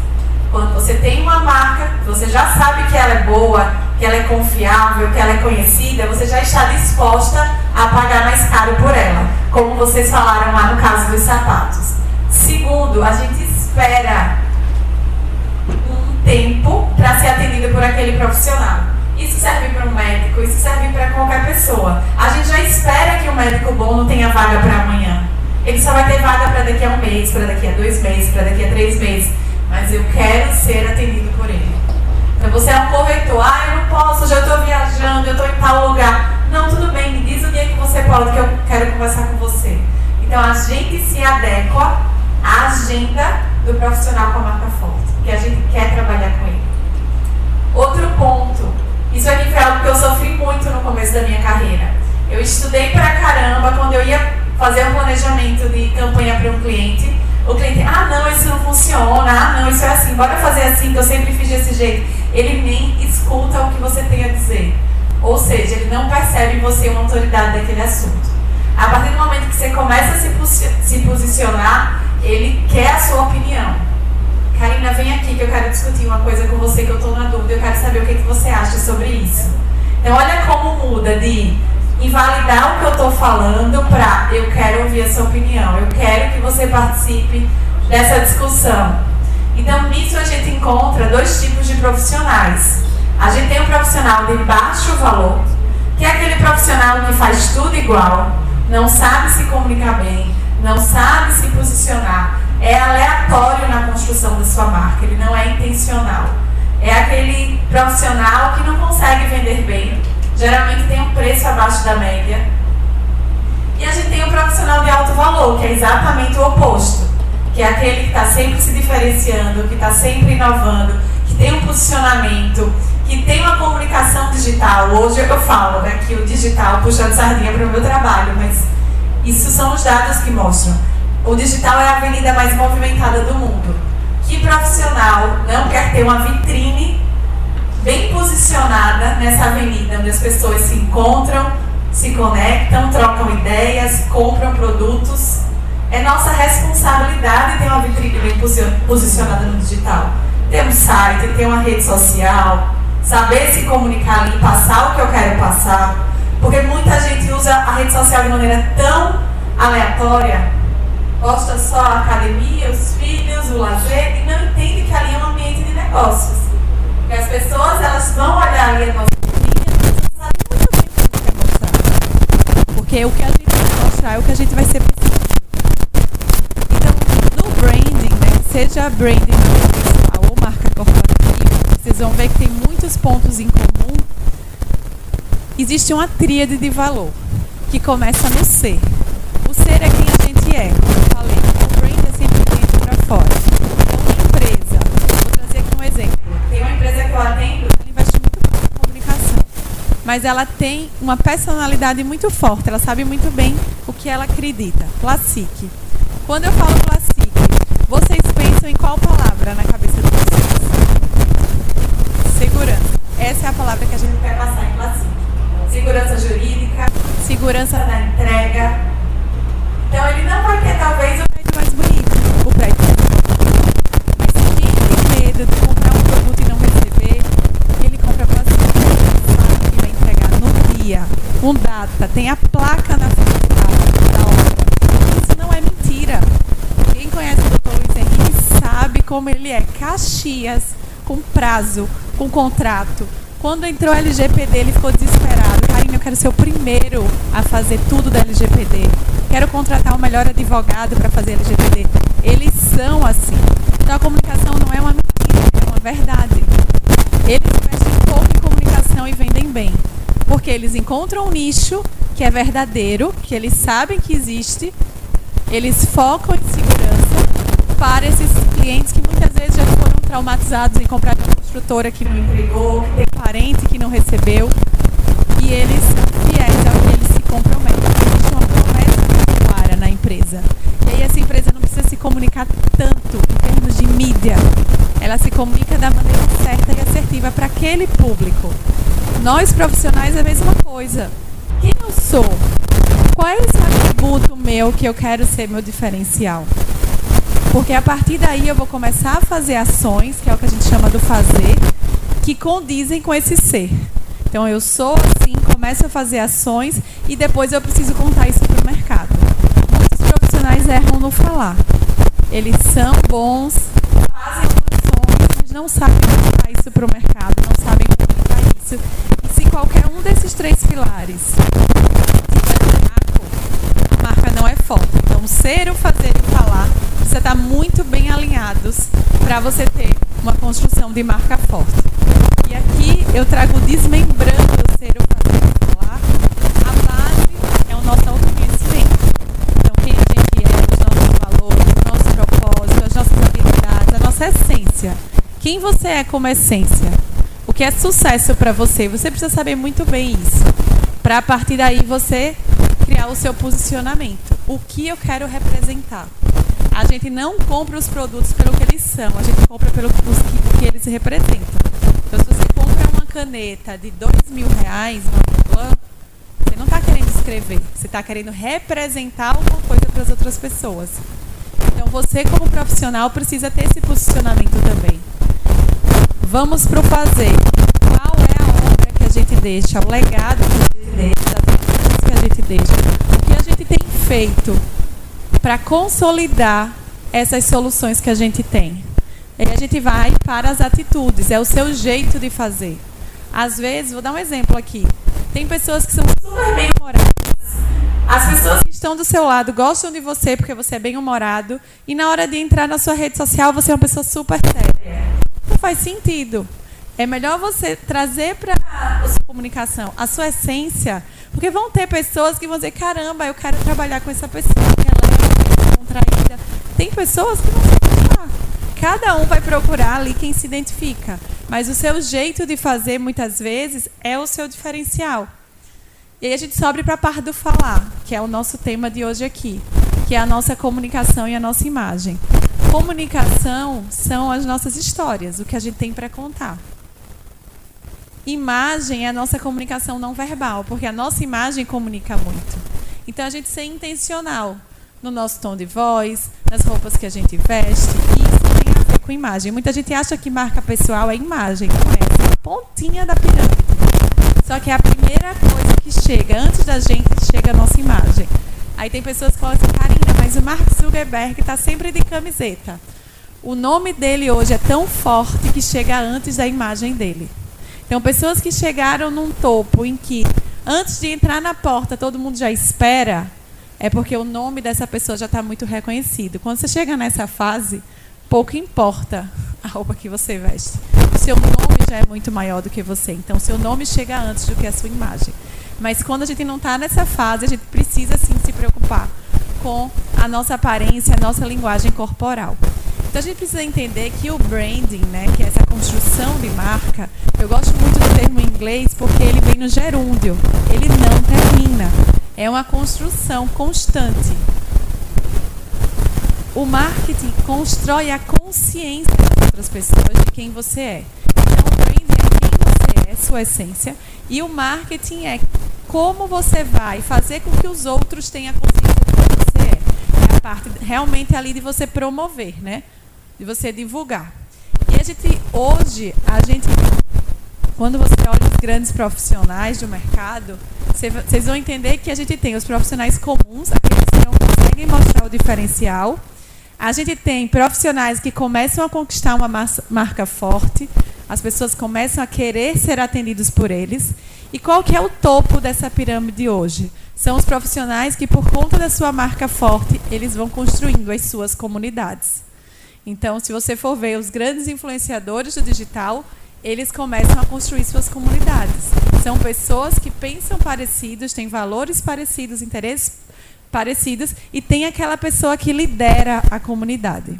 Quando você tem uma marca, você já sabe que ela é boa, que ela é confiável, que ela é conhecida, você já está disposta a pagar mais caro por ela, como vocês falaram lá no caso dos sapatos. Segundo, a gente espera um tempo para ser atendido por aquele profissional. Isso serve para um médico, isso serve para qualquer pessoa. A gente já espera que um médico bom não tenha vaga para amanhã. Ele só vai ter vaga para daqui a 1 mês, para daqui a 2 meses, para daqui a 3 meses. Mas eu quero ser atendido por ele. Então você é um corretor, eu não posso, já estou viajando, eu estou em tal lugar. Não, tudo bem, me diz o dia que você pode, que eu quero conversar com você. Então a gente se adequa à agenda do profissional com a marca forte, que a gente quer trabalhar com ele. Outro ponto, isso aqui foi algo que eu sofri muito no começo da minha carreira. Eu estudei pra caramba quando eu ia fazer um planejamento de campanha para um cliente. O cliente, não, isso não funciona, não, isso é assim, bora fazer assim, que eu sempre fiz desse jeito. Ele nem escuta o que você tem a dizer. Ou seja, ele não percebe em você uma autoridade daquele assunto. A partir do momento que você começa a se posicionar, ele quer a sua opinião. Karina, vem aqui que eu quero discutir uma coisa com você que eu estou na dúvida, eu quero saber o que você acha sobre isso. Então olha como muda de invalidar o que eu estou falando para eu quero ouvir a sua opinião, eu quero que você participe dessa discussão. Então nisso a gente encontra 2 tipos de profissionais. A gente tem um profissional de baixo valor, que é aquele profissional que faz tudo igual, não sabe se comunicar bem, não sabe se posicionar, é aleatório na construção da sua marca, ele não é intencional. É aquele profissional que não consegue vender bem, geralmente tem um preço abaixo da média. E a gente tem um profissional de alto valor, que é exatamente o oposto, que é aquele que está sempre se diferenciando, que está sempre inovando, que tem um posicionamento, que tem uma comunicação digital. Hoje eu falo, né, que o digital puxa de sardinha para o meu trabalho, mas isso são os dados que mostram. O digital é a avenida mais movimentada do mundo. Que profissional não quer ter uma vitrine bem posicionada nessa avenida, onde as pessoas se encontram, se conectam, trocam ideias, compram produtos? É nossa responsabilidade ter uma vitrine bem posicionada no digital. Ter um site, ter uma rede social, saber se comunicar ali, passar o que eu quero passar. Porque muita gente usa a rede social de maneira tão aleatória, posta só a academia, os filhos, o lazer, e não entende que ali é um ambiente de negócios. Porque as pessoas, elas vão olhar ali a nossa vida e sabem muito bem o que a gente quer mostrar. Porque o que a gente vai mostrar é o que a gente vai ser percebido. Então, no branding, né, seja branding pessoal ou marca corporativa, vocês vão ver que tem muito muitos pontos em comum, existe uma tríade de valor, que começa no ser. O ser é quem a gente é, como eu falei. O brand é sempre de dentro para fora. Então, uma empresa, vou trazer aqui um exemplo. Tem uma empresa que eu atendo, Ela investe muito pouco em comunicação, mas ela tem uma personalidade muito forte, ela sabe muito bem o que ela acredita. Classic. Quando eu falo Classic, vocês pensam em qual palavra na cabeça de vocês? Segurança. Essa é a palavra que a gente quer passar em Classic. Segurança jurídica, segurança da entrega. Então ele não vai ter talvez o prédio mais bonito, o prédio mais bonito. Mas se quem tem medo de comprar um produto e não receber, ele compra Classic. Ele sabe que vai entregar no dia, com data, tem a placa na frente da obra. Isso não é mentira. Quem conhece o Dr. Luiz Henrique sabe como ele é. Caxias, com prazo, com contrato. Quando entrou o LGPD, ele ficou desesperado. Karine, eu quero ser o primeiro a fazer tudo da LGPD. Quero contratar o melhor advogado para fazer LGPD. Eles são assim. Então a comunicação não é uma mentira, é uma verdade. Eles investem pouco em comunicação e vendem bem. Porque eles encontram um nicho que é verdadeiro, que eles sabem que existe. Eles focam em segurança para esses clientes que muitas vezes já foram traumatizados em comprar de uma construtora que não entregou, que tem parente que não recebeu, e eles são fiéis ao que eles se comprometem. Existe uma promessa muito clara na empresa. E aí essa empresa não precisa se comunicar tanto em termos de mídia. Ela se comunica da maneira certa e assertiva para aquele público. Nós profissionais é a mesma coisa. Quem eu sou? Qual é esse atributo meu que eu quero ser meu diferencial? Porque a partir daí eu vou começar a fazer ações, que é o que a gente chama do fazer, que condizem com esse ser. Então eu sou assim, começo a fazer ações e depois eu preciso contar isso para o mercado. Muitos profissionais erram no falar. Eles são bons, fazem ações, mas não sabem contar isso para o mercado, não sabem comunicar isso. E se qualquer um desses 3 pilares tiver fraco, a marca não é forte. Então ser, o fazer e o falar precisa estar muito bem alinhados para você ter uma construção de marca forte. E aqui eu trago desmembrando o ser, o fazer e o falar. A base é o nosso autoconhecimento. Então quem a gente é, os nossos valores, o nosso propósito, as nossas habilidades, a nossa essência. Quem você é como essência? O que é sucesso para você? Você precisa saber muito bem isso. Para a partir daí você criar o seu posicionamento. O que eu quero representar? A gente não compra os produtos pelo que eles são, a gente compra pelo que eles representam. Então, se você compra uma caneta de R$2.000, você não está querendo escrever, você está querendo representar alguma coisa para as outras pessoas. Então, você como profissional precisa ter esse posicionamento também. Vamos para o fazer. Qual é a obra que a gente deixa, o legado que a gente deixa, as atitudes que a gente deixa, o que a gente tem feito para consolidar essas soluções que a gente tem. E a gente vai para as atitudes, é o seu jeito de fazer. Às vezes, vou dar um exemplo aqui, tem pessoas que são super bem-humoradas, as pessoas que estão do seu lado gostam de você porque você é bem-humorado, e na hora de entrar na sua rede social você é uma pessoa super séria. Não faz sentido. É melhor você trazer para a sua comunicação a sua essência, porque vão ter pessoas que vão dizer, caramba, eu quero trabalhar com essa pessoa, que ela é contraída. Tem pessoas que não vão gostar. Cada um vai procurar ali quem se identifica. Mas o seu jeito de fazer, muitas vezes, é o seu diferencial. E aí a gente sobe para a parte do falar, que é o nosso tema de hoje aqui, que é a nossa comunicação e a nossa imagem. Comunicação são as nossas histórias, o que a gente tem para contar. Imagem é a nossa comunicação não verbal, porque a nossa imagem comunica muito. Então, a gente ser intencional no nosso tom de voz, nas roupas que a gente veste, e isso tem a ver com imagem. Muita gente acha que marca pessoal é imagem, não é? Essa é a pontinha da pirâmide. Só que é a primeira coisa que chega, antes da gente, chega a nossa imagem. Aí tem pessoas que falam assim, Karina, mas o Mark Zuckerberg está sempre de camiseta. O nome dele hoje é tão forte que chega antes da imagem dele. Então, pessoas que chegaram num topo em que, antes de entrar na porta, todo mundo já espera, é porque o nome dessa pessoa já está muito reconhecido. Quando você chega nessa fase, pouco importa a roupa que você veste. O seu nome já é muito maior do que você. Então, seu nome chega antes do que a sua imagem. Mas quando a gente não está nessa fase, a gente precisa sim se preocupar com a nossa aparência, a nossa linguagem corporal. Então a gente precisa entender que o branding, né, que é essa construção de marca, eu gosto muito do termo em inglês porque ele vem no gerúndio, ele não termina. É uma construção constante. O marketing constrói a consciência das outras pessoas de quem você é. Então o branding é quem você é, sua essência, e o marketing é como você vai fazer com que os outros tenham consciência de quem você é. É a parte realmente ali de você promover, né? De você divulgar. E hoje, quando você olha os grandes profissionais do mercado, vocês vão entender que a gente tem os profissionais comuns, aqueles que não conseguem mostrar o diferencial. A gente tem profissionais que começam a conquistar uma marca forte, as pessoas começam a querer ser atendidos por eles. E qual que é o topo dessa pirâmide hoje? São os profissionais que, por conta da sua marca forte, eles vão construindo as suas comunidades. Então, se você for ver os grandes influenciadores do digital, eles começam a construir suas comunidades. São pessoas que pensam parecidos, têm valores parecidos, interesses parecidos, e tem aquela pessoa que lidera a comunidade.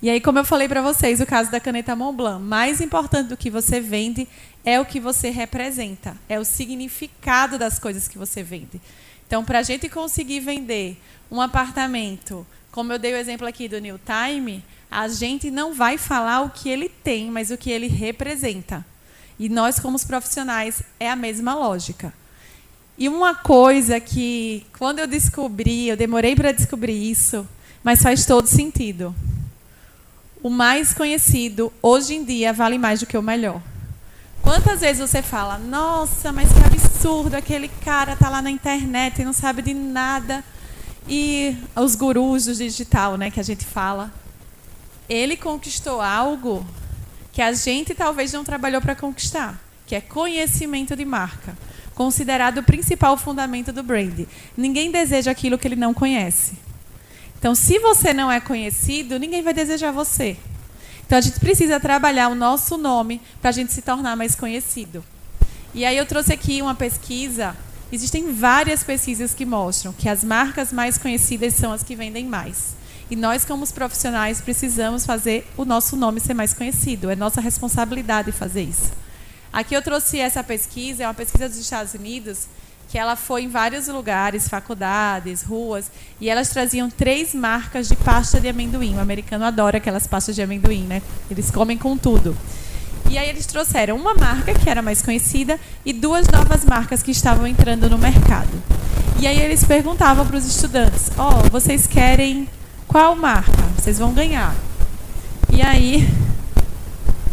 E aí, como eu falei para vocês, o caso da caneta Montblanc, mais importante do que você vende é o que você representa, é o significado das coisas que você vende. Então, para a gente conseguir vender um apartamento, como eu dei o exemplo aqui do New Time, a gente não vai falar o que ele tem, mas o que ele representa. E nós, como os profissionais, é a mesma lógica. E uma coisa que, quando eu descobri, eu demorei para descobrir isso, mas faz todo sentido. O mais conhecido, hoje em dia, vale mais do que o melhor. Quantas vezes você fala, nossa, mas que absurdo, aquele cara está lá na internet e não sabe de nada. E os gurus do digital, né, que a gente fala, ele conquistou algo que a gente talvez não trabalhou para conquistar, que é conhecimento de marca, considerado o principal fundamento do brand. Ninguém deseja aquilo que ele não conhece. Então, se você não é conhecido, ninguém vai desejar você. Então, a gente precisa trabalhar o nosso nome para a gente se tornar mais conhecido. E aí eu trouxe aqui uma pesquisa. Existem várias pesquisas que mostram que as marcas mais conhecidas são as que vendem mais. E nós, como os profissionais, precisamos fazer o nosso nome ser mais conhecido. É nossa responsabilidade fazer isso. Aqui eu trouxe essa pesquisa, é uma pesquisa dos Estados Unidos, que ela foi em vários lugares, faculdades, ruas, e elas traziam 3 marcas de pasta de amendoim. O americano adora aquelas pastas de amendoim, né? Eles comem com tudo. E aí eles trouxeram uma marca que era mais conhecida e 2 novas marcas que estavam entrando no mercado. E aí eles perguntavam para os estudantes, vocês querem qual marca? Vocês vão ganhar. E aí,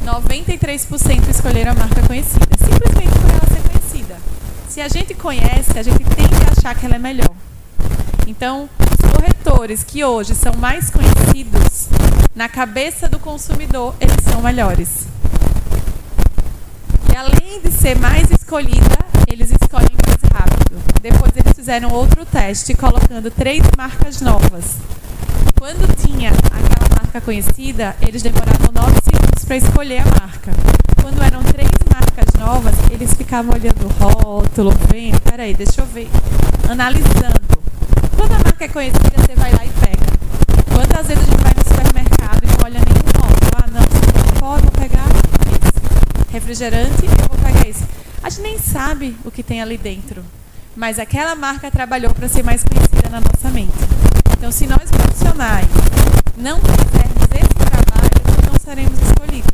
93% escolheram a marca conhecida, simplesmente por ela ser conhecida. Se a gente conhece, a gente tende a achar que ela é melhor. Então, os corretores que hoje são mais conhecidos, na cabeça do consumidor, eles são melhores. E além de ser mais escolhida, eles escolhem mais rápido. Depois eles fizeram outro teste, colocando 3 marcas novas. Quando tinha aquela marca conhecida, eles demoravam 9 segundos para escolher a marca. Quando eram 3 marcas novas, eles ficavam olhando o rótulo, vendo, peraí, deixa eu ver, analisando. Quando a marca é conhecida, você vai lá e pega. Quantas vezes a gente vai no supermercado e não olha nenhum rótulo? Não, você não pode, vou pegar esse. Refrigerante, eu vou pegar esse. A gente nem sabe o que tem ali dentro, mas aquela marca trabalhou para ser mais conhecida na nossa mente. Então, se nós profissionais não fizermos esse trabalho, nós não seremos escolhidos.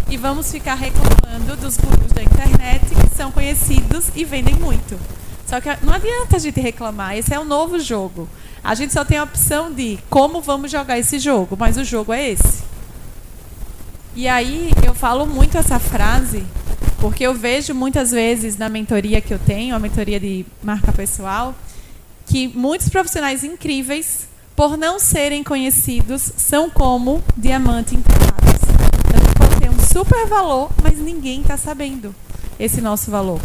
E vamos ficar reclamando dos gurus da internet que são conhecidos e vendem muito. Só que não adianta a gente reclamar, esse é o novo jogo. A gente só tem a opção de como vamos jogar esse jogo, mas o jogo é esse. E aí eu falo muito essa frase, porque eu vejo muitas vezes na mentoria que eu tenho, a mentoria de marca pessoal, que muitos profissionais incríveis, por não serem conhecidos, são como diamante enterrados. A gente pode ter um super valor, mas ninguém está sabendo esse nosso valor.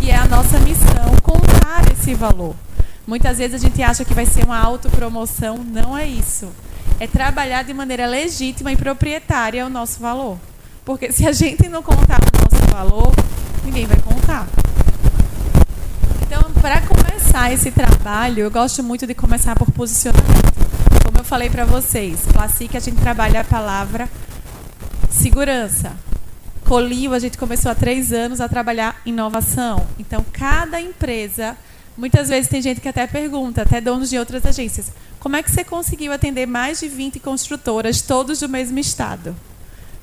E é a nossa missão contar esse valor. Muitas vezes a gente acha que vai ser uma autopromoção, não é isso. É trabalhar de maneira legítima e proprietária o nosso valor. Porque se a gente não contar o nosso valor, ninguém vai contar. Então, para começar esse trabalho, eu gosto muito de começar por posicionamento. Como eu falei para vocês, Placic a gente trabalha a palavra segurança. Colio a gente começou há 3 anos a trabalhar inovação. Então, cada empresa, muitas vezes tem gente que até pergunta, até donos de outras agências, como é que você conseguiu atender mais de 20 construtoras, todos do mesmo estado?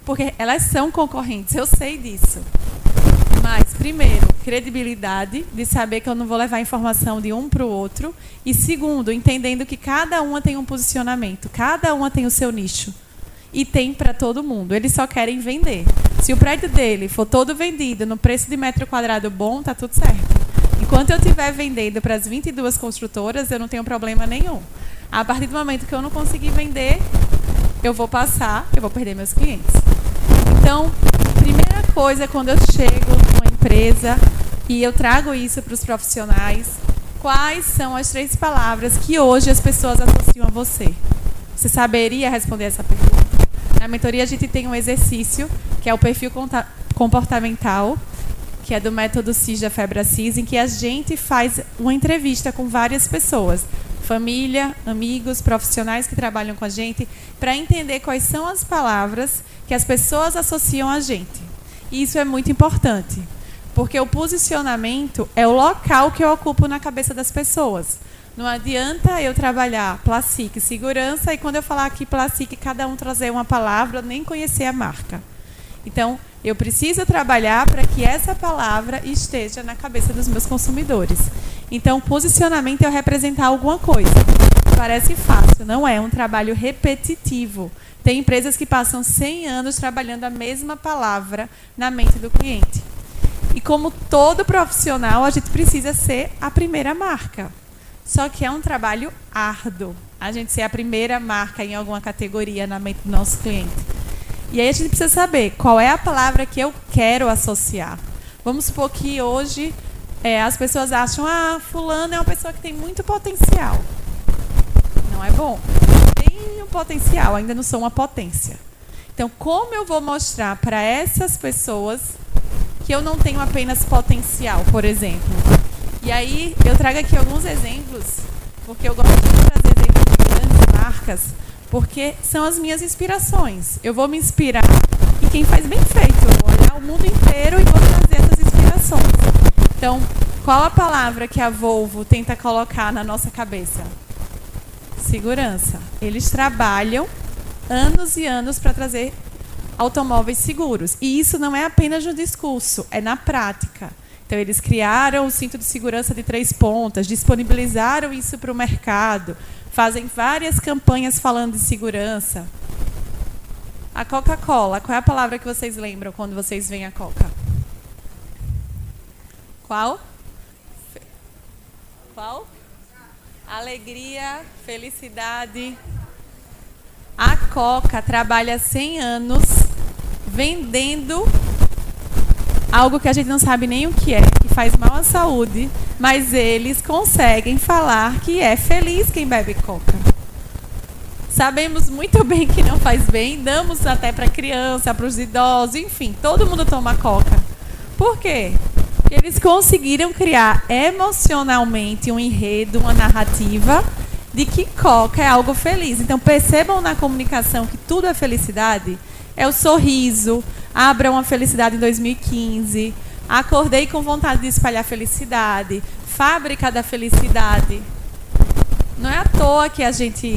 Porque elas são concorrentes, eu sei disso. Mas, primeiro, credibilidade, de saber que eu não vou levar informação de um para o outro. E, segundo, entendendo que cada uma tem um posicionamento, cada uma tem o seu nicho. E tem para todo mundo. Eles só querem vender. Se o prédio dele for todo vendido no preço de metro quadrado bom, tá tudo certo. Enquanto eu estiver vendendo para as 22 construtoras, eu não tenho problema nenhum. A partir do momento que eu não conseguir vender, eu vou perder meus clientes. Então, primeira coisa, quando eu chego numa empresa e eu trago isso para os profissionais, quais são as 3 palavras que hoje as pessoas associam a você? Você saberia responder essa pergunta? Na mentoria a gente tem um exercício, que é o perfil comportamental, que é do método CIS da Febracis, em que a gente faz uma entrevista com várias pessoas, família, amigos, profissionais que trabalham com a gente, para entender quais são as palavras que as pessoas associam a gente. E isso é muito importante, porque o posicionamento é o local que eu ocupo na cabeça das pessoas. Não adianta eu trabalhar Placic, segurança, e quando eu falar aqui Placic, cada um trazer uma palavra, nem conhecer a marca. Então, eu preciso trabalhar para que essa palavra esteja na cabeça dos meus consumidores. Então, posicionamento é eu representar alguma coisa. Parece fácil, não é? É um trabalho repetitivo. Tem empresas que passam 100 anos trabalhando a mesma palavra na mente do cliente. E como todo profissional, a gente precisa ser a primeira marca. Só que é um trabalho árduo, a gente ser a primeira marca em alguma categoria na mente do nosso cliente. E aí a gente precisa saber qual é a palavra que eu quero associar. Vamos supor que hoje as pessoas acham, fulano é uma pessoa que tem muito potencial. Não é bom. Tenho potencial, ainda não sou uma potência. Então, como eu vou mostrar para essas pessoas que eu não tenho apenas potencial, por exemplo? E aí, eu trago aqui alguns exemplos, porque eu gosto de trazer exemplos de grandes marcas, porque são as minhas inspirações. Eu vou me inspirar em quem faz bem feito. Eu vou olhar o mundo inteiro e vou trazer essas inspirações. Então, qual a palavra que a Volvo tenta colocar na nossa cabeça? Segurança. Eles trabalham anos e anos para trazer automóveis seguros. E isso não é apenas no discurso, é na prática. Então, eles criaram o cinto de segurança de 3 pontas, disponibilizaram isso para o mercado, fazem várias campanhas falando de segurança. A Coca-Cola, qual é a palavra que vocês lembram quando vocês veem a Coca? Qual? Qual? Alegria, felicidade. A Coca trabalha 100 anos vendendo algo que a gente não sabe nem o que faz mal à saúde, mas eles conseguem falar que é feliz quem bebe Coca. Sabemos muito bem que não faz bem, damos até para criança, para os idosos, enfim, todo mundo toma Coca. Por quê? Porque eles conseguiram criar emocionalmente um enredo, uma narrativa de que Coca é algo feliz. Então, percebam na comunicação que tudo é felicidade. É o sorriso, abra uma felicidade em 2015, acordei com vontade de espalhar felicidade, fábrica da felicidade. Não é à toa que a gente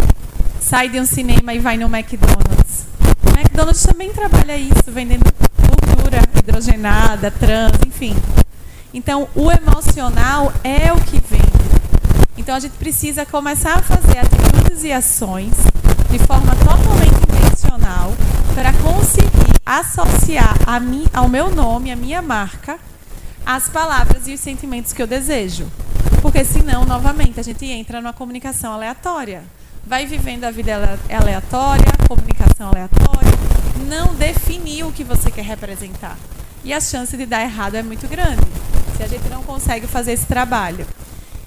sai de um cinema e vai no McDonald's. O McDonald's também trabalha isso, vendendo gordura hidrogenada, trans, enfim. Então, o emocional é o que vende. Então, a gente precisa começar a fazer atitudes e ações de forma totalmente intencional para conseguir associar ao meu nome, a minha marca, as palavras e os sentimentos que eu desejo. Porque senão, novamente, a gente entra numa comunicação aleatória. Vai vivendo a vida aleatória, comunicação aleatória, não definiu o que você quer representar. E a chance de dar errado é muito grande, se a gente não consegue fazer esse trabalho.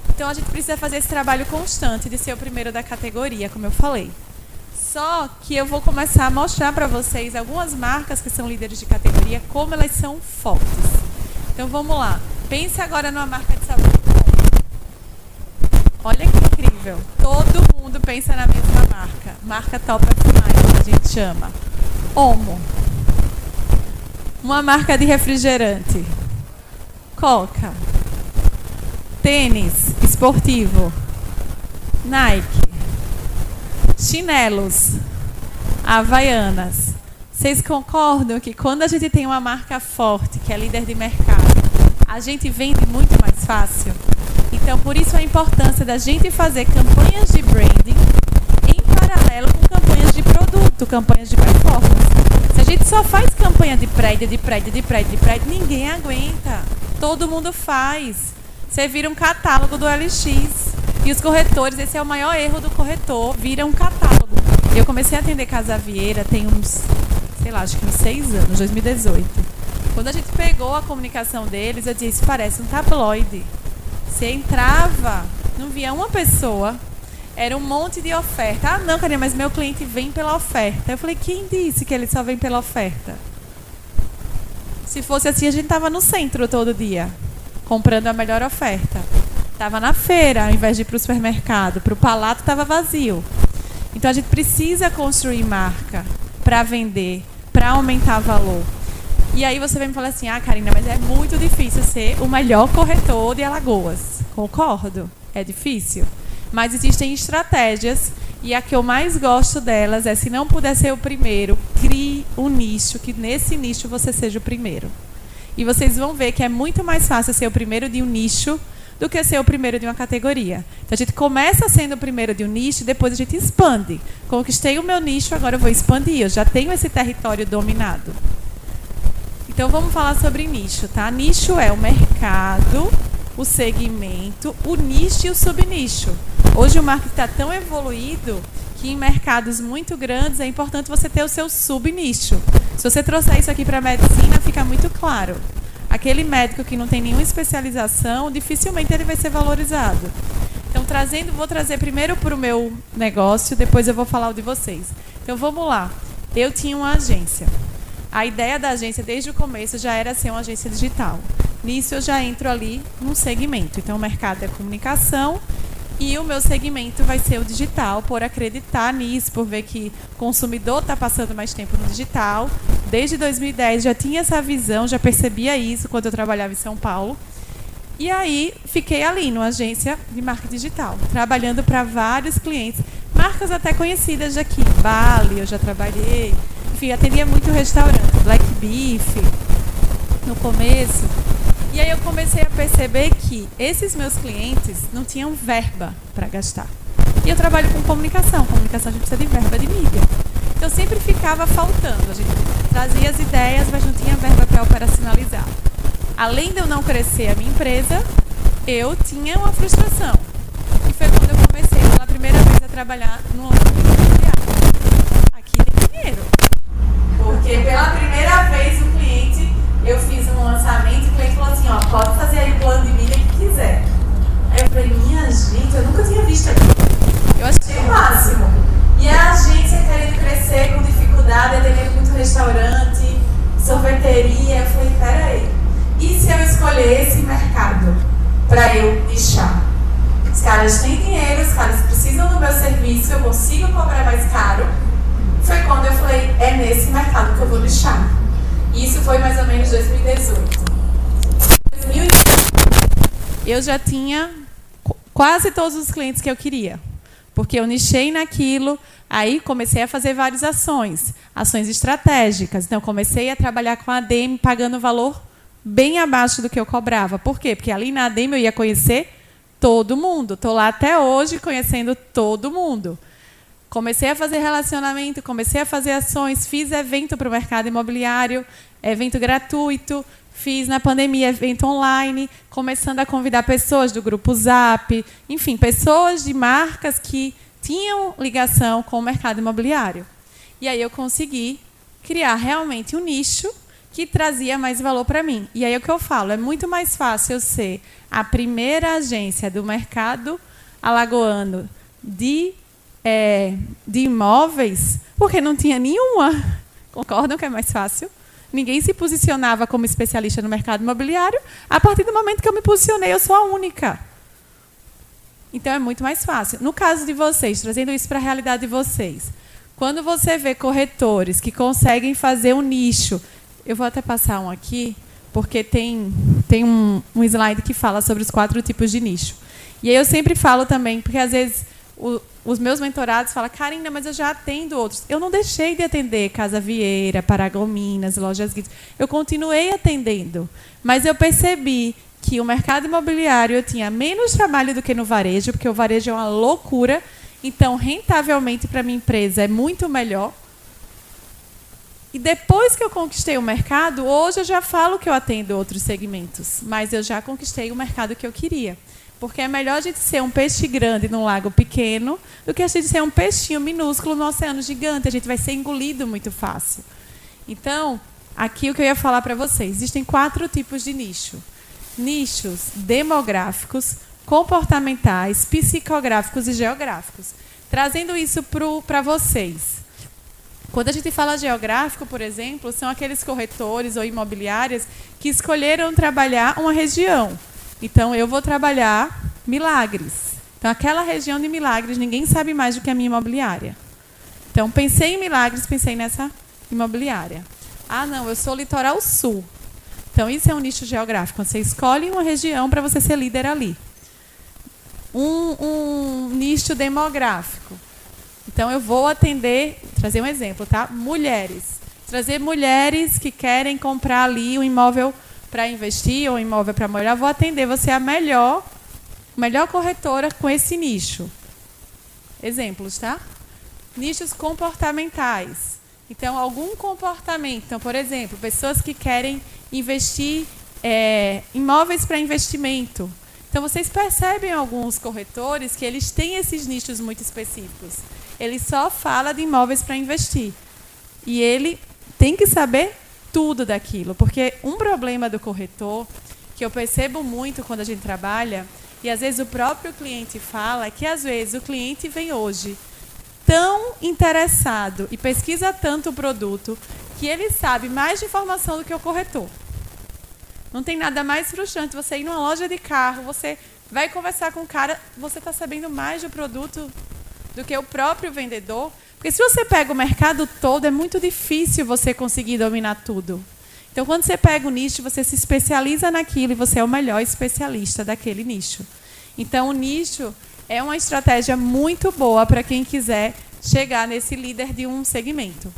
Então, a gente precisa fazer esse trabalho constante de ser o primeiro da categoria, como eu falei. Só que eu vou começar a mostrar para vocês algumas marcas que são líderes de categoria, como elas são fortes. Então vamos lá. Pense agora numa marca de sabão. Olha que incrível. Todo mundo pensa na mesma marca. Marca Top of Mind, que a gente chama. Omo. Uma marca de refrigerante. Coca. Tênis esportivo. Nike. Chinelos. Havaianas. Vocês concordam que quando a gente tem uma marca forte, que é líder de mercado, a gente vende muito mais fácil? Então, por isso a importância da gente fazer campanhas de branding em paralelo com campanhas de produto, campanhas de performance. Se a gente só faz campanha de prédio, ninguém aguenta. Todo mundo faz. Você vira um catálogo do LX. E os corretores, esse é o maior erro do corretor, vira um catálogo. Eu comecei a atender Casa Vieira tem uns, acho que uns 6 anos, 2018. Quando a gente pegou a comunicação deles, eu disse, isso parece um tabloide. Você entrava, não via uma pessoa, era um monte de oferta. Ah, não, Karina, mas meu cliente vem pela oferta. Eu falei, quem disse que ele só vem pela oferta? Se fosse assim, a gente estava no centro todo dia, comprando a melhor oferta. Estava na feira, ao invés de ir para o supermercado. Para o palato, estava vazio. Então, a gente precisa construir marca para vender, para aumentar valor. E aí você vai me falar assim, Karina, mas é muito difícil ser o melhor corretor de Alagoas. Concordo, é difícil. Mas existem estratégias e a que eu mais gosto delas é, se não puder ser o primeiro, crie um nicho, que nesse nicho você seja o primeiro. E vocês vão ver que é muito mais fácil ser o primeiro de um nicho do que ser o primeiro de uma categoria. Então a gente começa sendo o primeiro de um nicho e depois a gente expande. Conquistei o meu nicho, agora eu vou expandir. Eu já tenho esse território dominado. Então vamos falar sobre nicho, tá? Nicho é o mercado, o segmento, o nicho e o subnicho. Hoje o marketing está tão evoluído que em mercados muito grandes é importante você ter o seu subnicho. Se você trouxer isso aqui para a medicina, fica muito claro. Aquele médico que não tem nenhuma especialização, dificilmente ele vai ser valorizado. Então, vou trazer primeiro para o meu negócio, depois eu vou falar o de vocês. Então, vamos lá. Eu tinha uma agência. A ideia da agência, desde o começo, já era ser uma agência digital. Nisso, eu já entro ali num segmento. Então, o mercado é comunicação e o meu segmento vai ser o digital, por acreditar nisso, por ver que o consumidor está passando mais tempo no digital. Desde 2010, já tinha essa visão, já percebia isso quando eu trabalhava em São Paulo. E aí, fiquei ali, numa agência de marketing digital, trabalhando para vários clientes, marcas até conhecidas daqui. Bali, eu já trabalhei. Enfim, atendia muito restaurante, Black Beef, no começo. E aí eu comecei a perceber que esses meus clientes não tinham verba para gastar. E eu trabalho com comunicação. Comunicação a gente precisa de verba de mídia. Então sempre ficava faltando. A gente trazia as ideias, mas não tinha verba para operacionalizar. Além de eu não crescer a minha empresa, eu tinha uma frustração. E foi quando eu comecei pela primeira vez a trabalhar no âmbito imobiliário. Aqui tem dinheiro. Porque pela primeira vez o cliente, eu fiz um lançamento e o cliente falou assim, pode fazer aí o plano de mídia que quiser. Aí eu falei, minha gente, eu nunca tinha visto aqui. Eu achei o máximo. E a agência querendo crescer com dificuldade, atendendo muito restaurante, sorveteria. Eu falei, peraí, e se eu escolher esse mercado para eu nichar? Os caras têm dinheiro, os caras precisam do meu serviço, eu consigo cobrar mais caro. Foi quando eu falei, é nesse mercado que eu vou nichar. E isso foi mais ou menos 2018. 2018. Eu já tinha quase todos os clientes que eu queria. Porque eu nichei naquilo, aí comecei a fazer várias ações estratégicas. Então, comecei a trabalhar com a ADM, pagando valor bem abaixo do que eu cobrava. Por quê? Porque ali na ADM eu ia conhecer todo mundo. Estou lá até hoje conhecendo todo mundo. Comecei a fazer relacionamento, comecei a fazer ações, fiz evento para o mercado imobiliário, evento gratuito, fiz na pandemia evento online, começando a convidar pessoas do grupo Zap, enfim, pessoas de marcas que tinham ligação com o mercado imobiliário. E aí eu consegui criar realmente um nicho que trazia mais valor para mim. E aí o que eu falo, é muito mais fácil eu ser a primeira agência do mercado alagoano de de imóveis, porque não tinha nenhuma. Concordam que é mais fácil? Ninguém se posicionava como especialista no mercado imobiliário. A partir do momento que eu me posicionei, eu sou a única. Então, é muito mais fácil. No caso de vocês, trazendo isso para a realidade de vocês, quando você vê corretores que conseguem fazer um nicho, eu vou até passar um aqui, porque tem um slide que fala sobre os 4 tipos de nicho. E aí eu sempre falo também, porque às vezes os meus mentorados falam, Karina, mas eu já atendo outros. Eu não deixei de atender Casa Vieira, Paragominas, Lojas Guides. Eu continuei atendendo, mas eu percebi que o mercado imobiliário eu tinha menos trabalho do que no varejo, porque o varejo é uma loucura. Então, rentavelmente, para a minha empresa, é muito melhor. E depois que eu conquistei o mercado, hoje eu já falo que eu atendo outros segmentos, mas eu já conquistei o mercado que eu queria. Porque é melhor a gente ser um peixe grande num lago pequeno do que a gente ser um peixinho minúsculo no oceano gigante. A gente vai ser engolido muito fácil. Então, aqui o que eu ia falar para vocês. Existem 4 tipos de nicho. Nichos demográficos, comportamentais, psicográficos e geográficos. Trazendo isso para vocês. Quando a gente fala geográfico, por exemplo, são aqueles corretores ou imobiliárias que escolheram trabalhar uma região. Então, eu vou trabalhar Milagres. Então, aquela região de Milagres, ninguém sabe mais do que a minha imobiliária. Então, pensei em Milagres, pensei nessa imobiliária. Ah, não, eu sou Litoral Sul. Então, isso é um nicho geográfico. Você escolhe uma região para você ser líder ali. Um nicho demográfico. Então, eu vou atender, trazer um exemplo, tá? Mulheres. Trazer mulheres que querem comprar ali um imóvel para investir ou um imóvel para morar. Vou atender, você é a melhor corretora com esse nicho. Exemplos, tá? Nichos comportamentais. Então, algum comportamento. Então, por exemplo, pessoas que querem investir imóveis para investimento. Então, vocês percebem alguns corretores que eles têm esses nichos muito específicos. Ele só fala de imóveis para investir. E ele tem que saber tudo daquilo. Porque um problema do corretor, que eu percebo muito quando a gente trabalha, e às vezes o próprio cliente fala, é que às vezes o cliente vem hoje tão interessado e pesquisa tanto o produto que ele sabe mais de informação do que o corretor. Não tem nada mais frustrante você ir numa loja de carro, você vai conversar com o cara, você está sabendo mais do produto do que o próprio vendedor. Porque se você pega o mercado todo, é muito difícil você conseguir dominar tudo. Então, quando você pega o nicho, você se especializa naquilo e você é o melhor especialista daquele nicho. Então, o nicho é uma estratégia muito boa para quem quiser chegar nesse líder de um segmento.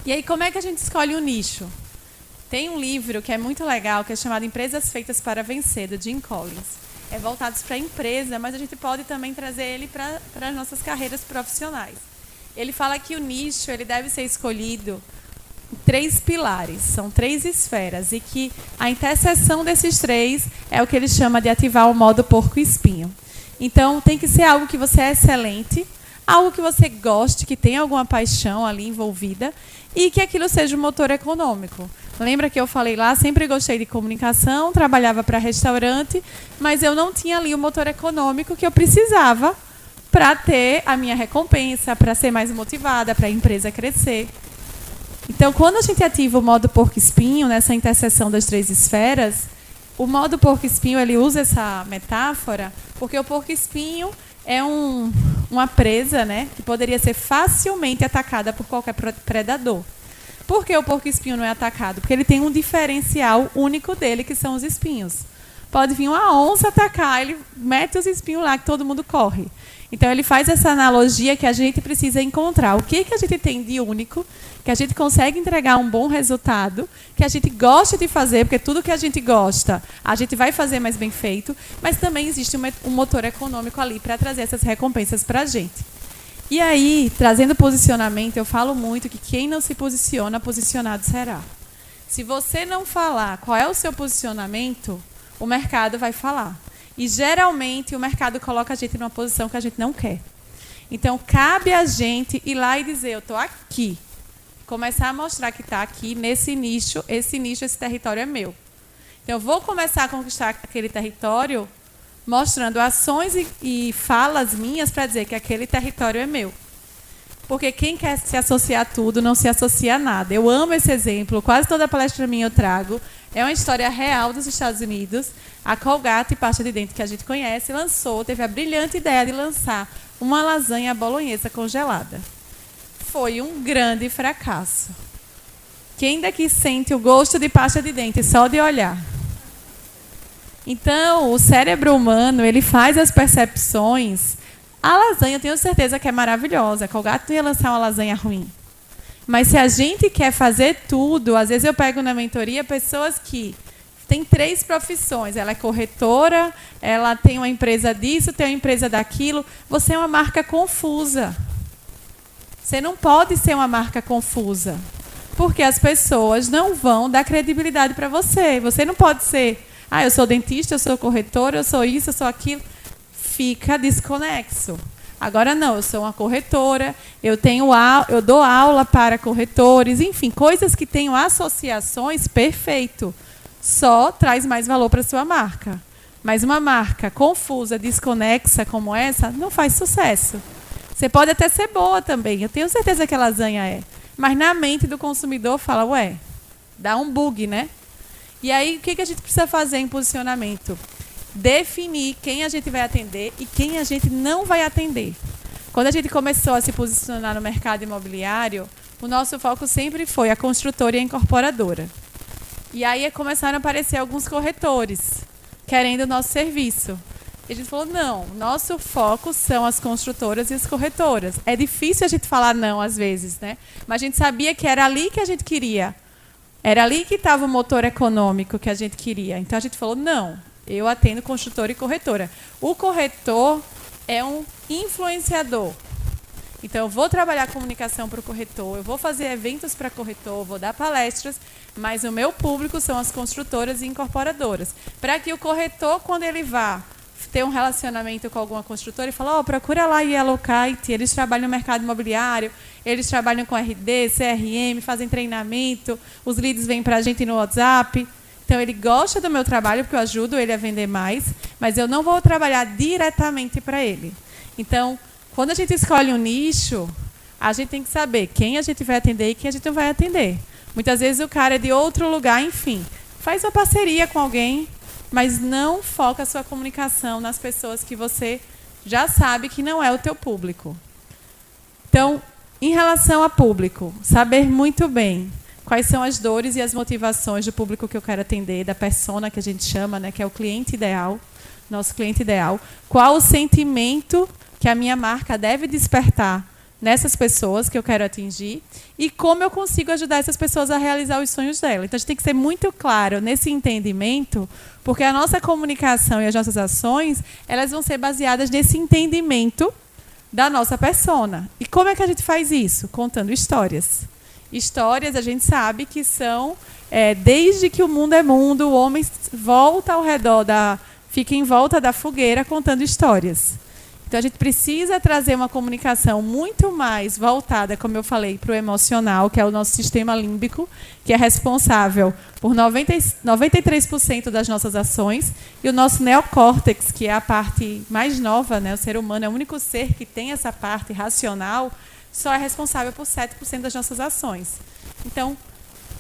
E aí, como é que a gente escolhe um nicho? Tem um livro que é muito legal, que é chamado Empresas Feitas para Vencer, do Jim Collins. É voltado para a empresa, mas a gente pode também trazer ele para as nossas carreiras profissionais. Ele fala que o nicho ele deve ser escolhido em 3 pilares, são 3 esferas, e que a interseção desses 3 é o que ele chama de ativar o modo porco-espinho. Então, tem que ser algo que você é excelente, algo que você goste, que tenha alguma paixão ali envolvida, e que aquilo seja um motor econômico. Lembra que eu falei lá, sempre gostei de comunicação, trabalhava para restaurante, mas eu não tinha ali o motor econômico que eu precisava para ter a minha recompensa, para ser mais motivada, para a empresa crescer. Então, quando a gente ativa o modo porco-espinho, nessa interseção das 3 esferas, o modo porco-espinho, ele usa essa metáfora, porque o porco-espinho é uma presa, né, que poderia ser facilmente atacada por qualquer predador. Por que o porco-espinho não é atacado? Porque ele tem um diferencial único dele, que são os espinhos. Pode vir uma onça atacar, ele mete os espinhos lá, que todo mundo corre. Então, ele faz essa analogia que a gente precisa encontrar. O que a gente tem de único, que a gente consegue entregar um bom resultado, que a gente gosta de fazer, porque tudo que a gente gosta, a gente vai fazer mais bem feito, mas também existe um motor econômico ali para trazer essas recompensas para a gente. E aí, trazendo posicionamento, eu falo muito que quem não se posiciona, posicionado será. Se você não falar qual é o seu posicionamento, o mercado vai falar. E, geralmente, o mercado coloca a gente numa posição que a gente não quer. Então, cabe a gente ir lá e dizer, eu estou aqui. Começar a mostrar que está aqui, nesse nicho, esse território é meu. Então, eu vou começar a conquistar aquele território mostrando ações e falas minhas para dizer que aquele território é meu. Porque quem quer se associar a tudo não se associa a nada. Eu amo esse exemplo, quase toda palestra minha eu trago. É uma história real dos Estados Unidos. A Colgate, pasta de dente que a gente conhece, teve a brilhante ideia de lançar uma lasanha bolonhesa congelada. Foi um grande fracasso. Quem daqui sente o gosto de pasta de dente só de olhar? Então, o cérebro humano, ele faz as percepções. A lasanha, eu tenho certeza que é maravilhosa. A Colgate não ia lançar uma lasanha ruim. Mas se a gente quer fazer tudo, às vezes eu pego na mentoria pessoas que têm 3 profissões. Ela é corretora, ela tem uma empresa disso, tem uma empresa daquilo. Você é uma marca confusa. Você não pode ser uma marca confusa. Porque as pessoas não vão dar credibilidade para você. Você não pode ser, eu sou dentista, eu sou corretora, eu sou isso, eu sou aquilo. Fica desconexo. Agora não, eu sou uma corretora, eu dou aula para corretores, enfim, coisas que tenham associações, perfeito. Só traz mais valor para a sua marca. Mas uma marca confusa, desconexa como essa, não faz sucesso. Você pode até ser boa também, eu tenho certeza que a lasanha é. Mas na mente do consumidor fala, dá um bug, né? E aí, o que a gente precisa fazer em posicionamento? Definir quem a gente vai atender e quem a gente não vai atender. Quando a gente começou a se posicionar no mercado imobiliário, o nosso foco sempre foi a construtora e a incorporadora. E aí começaram a aparecer alguns corretores querendo o nosso serviço. E a gente falou, não, nosso foco são as construtoras e as corretoras. É difícil a gente falar não às vezes, né? Mas a gente sabia que era ali que a gente queria. Era ali que estava o motor econômico que a gente queria. Então a gente falou, não, eu atendo construtora e corretora. O corretor é um influenciador. Então, eu vou trabalhar comunicação para o corretor, eu vou fazer eventos para corretor, vou dar palestras, mas o meu público são as construtoras e incorporadoras. Para que o corretor, quando ele vá ter um relacionamento com alguma construtora, ele fala, procura lá Yellow Kite, eles trabalham no mercado imobiliário, eles trabalham com RD, CRM, fazem treinamento, os leads vêm para a gente no WhatsApp. Então, ele gosta do meu trabalho, porque eu ajudo ele a vender mais, mas eu não vou trabalhar diretamente para ele. Então, quando a gente escolhe um nicho, a gente tem que saber quem a gente vai atender e quem a gente não vai atender. Muitas vezes o cara é de outro lugar, enfim. Faz uma parceria com alguém, mas não foca a sua comunicação nas pessoas que você já sabe que não é o teu público. Então, em relação a público, saber muito bem quais são as dores e as motivações do público que eu quero atender, da persona que a gente chama, né, que é o cliente ideal, nosso cliente ideal. Qual o sentimento que a minha marca deve despertar nessas pessoas que eu quero atingir e como eu consigo ajudar essas pessoas a realizar os sonhos dela. Então, a gente tem que ser muito claro nesse entendimento, porque a nossa comunicação e as nossas ações, elas vão ser baseadas nesse entendimento da nossa persona. E como é que a gente faz isso? Contando histórias. Histórias, a gente sabe que são, desde que o mundo é mundo, o homem volta ao redor fica em volta da fogueira contando histórias. Então, a gente precisa trazer uma comunicação muito mais voltada, como eu falei, para o emocional, que é o nosso sistema límbico, que é responsável por 93% das nossas ações, e o nosso neocórtex, que é a parte mais nova, né? O ser humano é o único ser que tem essa parte racional, só é responsável por 7% das nossas ações. Então,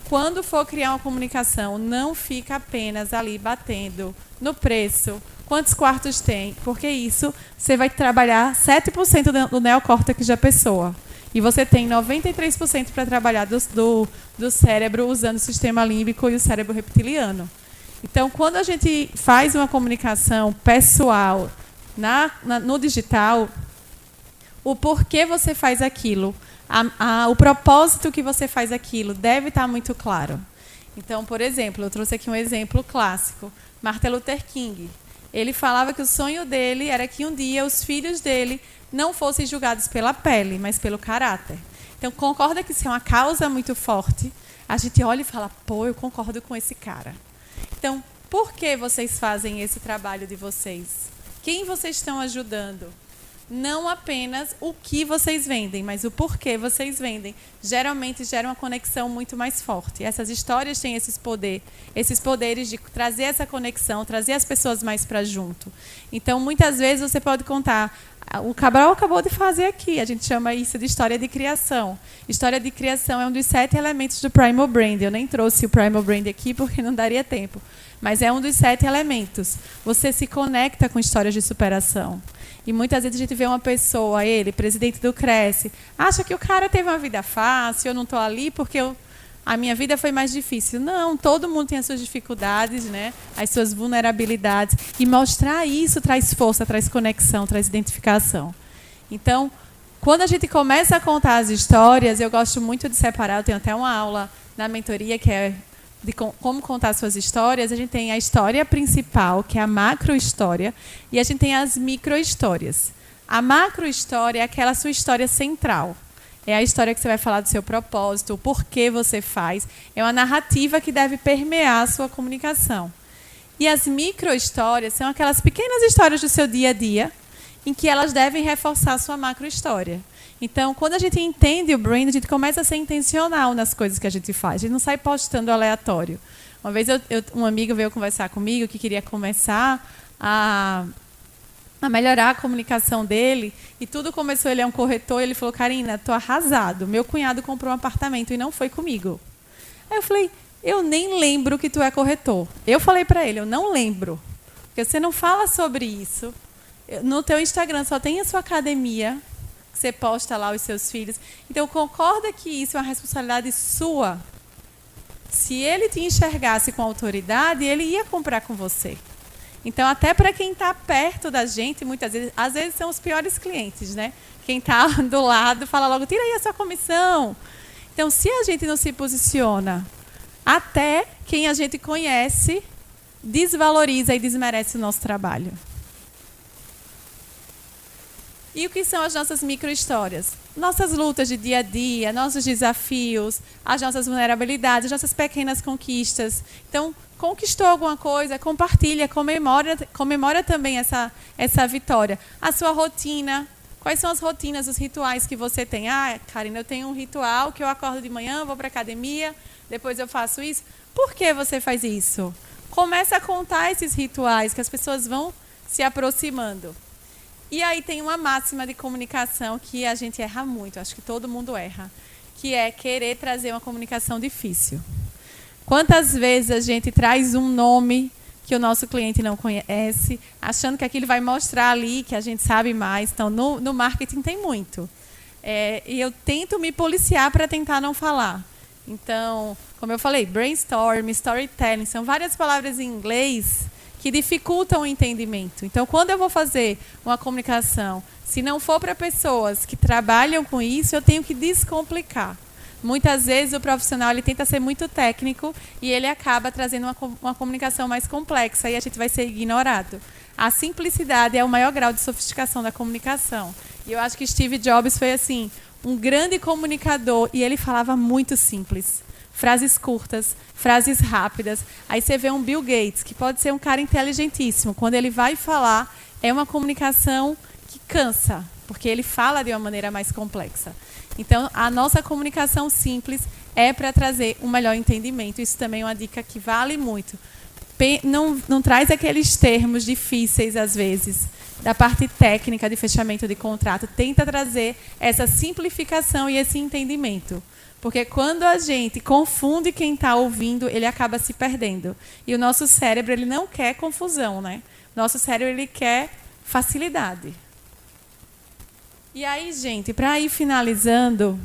quando for criar uma comunicação, não fica apenas ali batendo no preço, quantos quartos tem, porque isso você vai trabalhar 7% do neocórtex da pessoa. E você tem 93% para trabalhar do cérebro usando o sistema límbico e o cérebro reptiliano. Então, quando a gente faz uma comunicação pessoal no digital, o porquê você faz aquilo, o propósito que você faz aquilo deve estar muito claro. Então, por exemplo, eu trouxe aqui um exemplo clássico. Martin Luther King. Ele falava que o sonho dele era que um dia os filhos dele não fossem julgados pela pele, mas pelo caráter. Então, concorda que isso é uma causa muito forte? A gente olha e fala, eu concordo com esse cara. Então, por que vocês fazem esse trabalho de vocês? Quem vocês estão ajudando? não apenas o que vocês vendem, mas o porquê vocês vendem. Geralmente gera uma conexão muito mais forte. Essas histórias têm esses poderes de trazer essa conexão, trazer as pessoas mais para junto. Então, muitas vezes você pode contar. O Cabral acabou de fazer aqui, a gente chama isso de história de criação. História de criação é um dos 7 elementos do Primal Brand. Eu nem trouxe o Primal Brand aqui porque não daria tempo. Mas é um dos 7 elementos. Você se conecta com histórias de superação. E muitas vezes a gente vê uma pessoa, ele, presidente do Cresce, acha que o cara teve uma vida fácil, eu não estou ali porque a minha vida foi mais difícil. Não, todo mundo tem as suas dificuldades, né? As suas vulnerabilidades. E mostrar isso traz força, traz conexão, traz identificação. Então, quando a gente começa a contar as histórias, eu gosto muito de separar, eu tenho até uma aula na mentoria que é de como contar suas histórias. A gente tem a história principal, que é a macro-história, e a gente tem as micro-histórias. A macro-história é aquela sua história central. É a história que você vai falar do seu propósito, o porquê você faz. É uma narrativa que deve permear a sua comunicação. E as micro-histórias são aquelas pequenas histórias do seu dia a dia, em que elas devem reforçar a sua macro-história. Então, quando a gente entende o brand, a gente começa a ser intencional nas coisas que a gente faz. A gente não sai postando aleatório. Uma vez um amigo veio conversar comigo que queria começar a melhorar a comunicação dele, e tudo começou, ele é um corretor, e ele falou: Karina, estou arrasado, meu cunhado comprou um apartamento e não foi comigo. Aí eu falei: eu nem lembro que tu é corretor. Eu falei para ele: eu não lembro, porque você não fala sobre isso. No teu Instagram só tem a sua academia, que você posta lá os seus filhos. Então, concorda que isso é uma responsabilidade sua? Se ele te enxergasse com autoridade, ele ia comprar com você. Então, até para quem está perto da gente, muitas vezes, às vezes são os piores clientes, né? Quem está do lado fala logo: tira aí a sua comissão. Então, se a gente não se posiciona, até quem a gente conhece desvaloriza e desmerece o nosso trabalho. E o que são as nossas micro-histórias? Nossas lutas de dia a dia, nossos desafios, as nossas vulnerabilidades, as nossas pequenas conquistas. Então, conquistou alguma coisa, compartilha, comemora também essa vitória. A sua rotina. Quais são as rotinas, os rituais que você tem? Ah, Karina, eu tenho um ritual que eu acordo de manhã, vou para a academia, depois eu faço isso. Por que você faz isso? Começa a contar esses rituais, que as pessoas vão se aproximando. E aí tem uma máxima de comunicação que a gente erra muito, acho que todo mundo erra, que é querer trazer uma comunicação difícil. Quantas vezes a gente traz um nome que o nosso cliente não conhece, achando que aquilo vai mostrar ali que a gente sabe mais. Então, no marketing tem muito. E eu tento me policiar para tentar não falar. Então, como eu falei, brainstorm, storytelling, são várias palavras em inglês que dificultam o entendimento. Então, quando eu vou fazer uma comunicação, se não for para pessoas que trabalham com isso, eu tenho que descomplicar. Muitas vezes o profissional ele tenta ser muito técnico e ele acaba trazendo uma comunicação mais complexa e a gente vai ser ignorado. A simplicidade é o maior grau de sofisticação da comunicação. E eu acho que Steve Jobs foi assim, um grande comunicador, e ele falava muito simples. Frases curtas, frases rápidas. Aí você vê um Bill Gates, que pode ser um cara inteligentíssimo. Quando ele vai falar, é uma comunicação que cansa, porque ele fala de uma maneira mais complexa. Então, a nossa comunicação simples é para trazer um melhor entendimento. Isso também é uma dica que vale muito. Não traz aqueles termos difíceis, às vezes, da parte técnica de fechamento de contrato. Tenta trazer essa simplificação e esse entendimento. Porque quando a gente confunde quem está ouvindo, ele acaba se perdendo. E o nosso cérebro ele não quer confusão, né? Nosso cérebro ele quer facilidade. E aí, gente, para ir finalizando,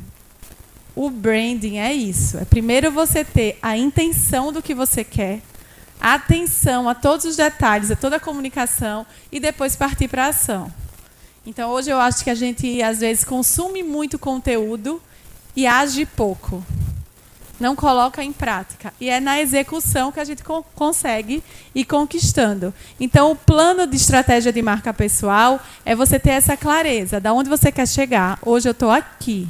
o branding é isso. É primeiro você ter a intenção do que você quer, a atenção a todos os detalhes, a toda a comunicação, e depois partir para a ação. Então, hoje eu acho que a gente, às vezes, consome muito conteúdo e age pouco. Não coloca em prática. E é na execução que a gente consegue ir conquistando. Então, o plano de estratégia de marca pessoal é você ter essa clareza. De onde você quer chegar? Hoje eu estou aqui.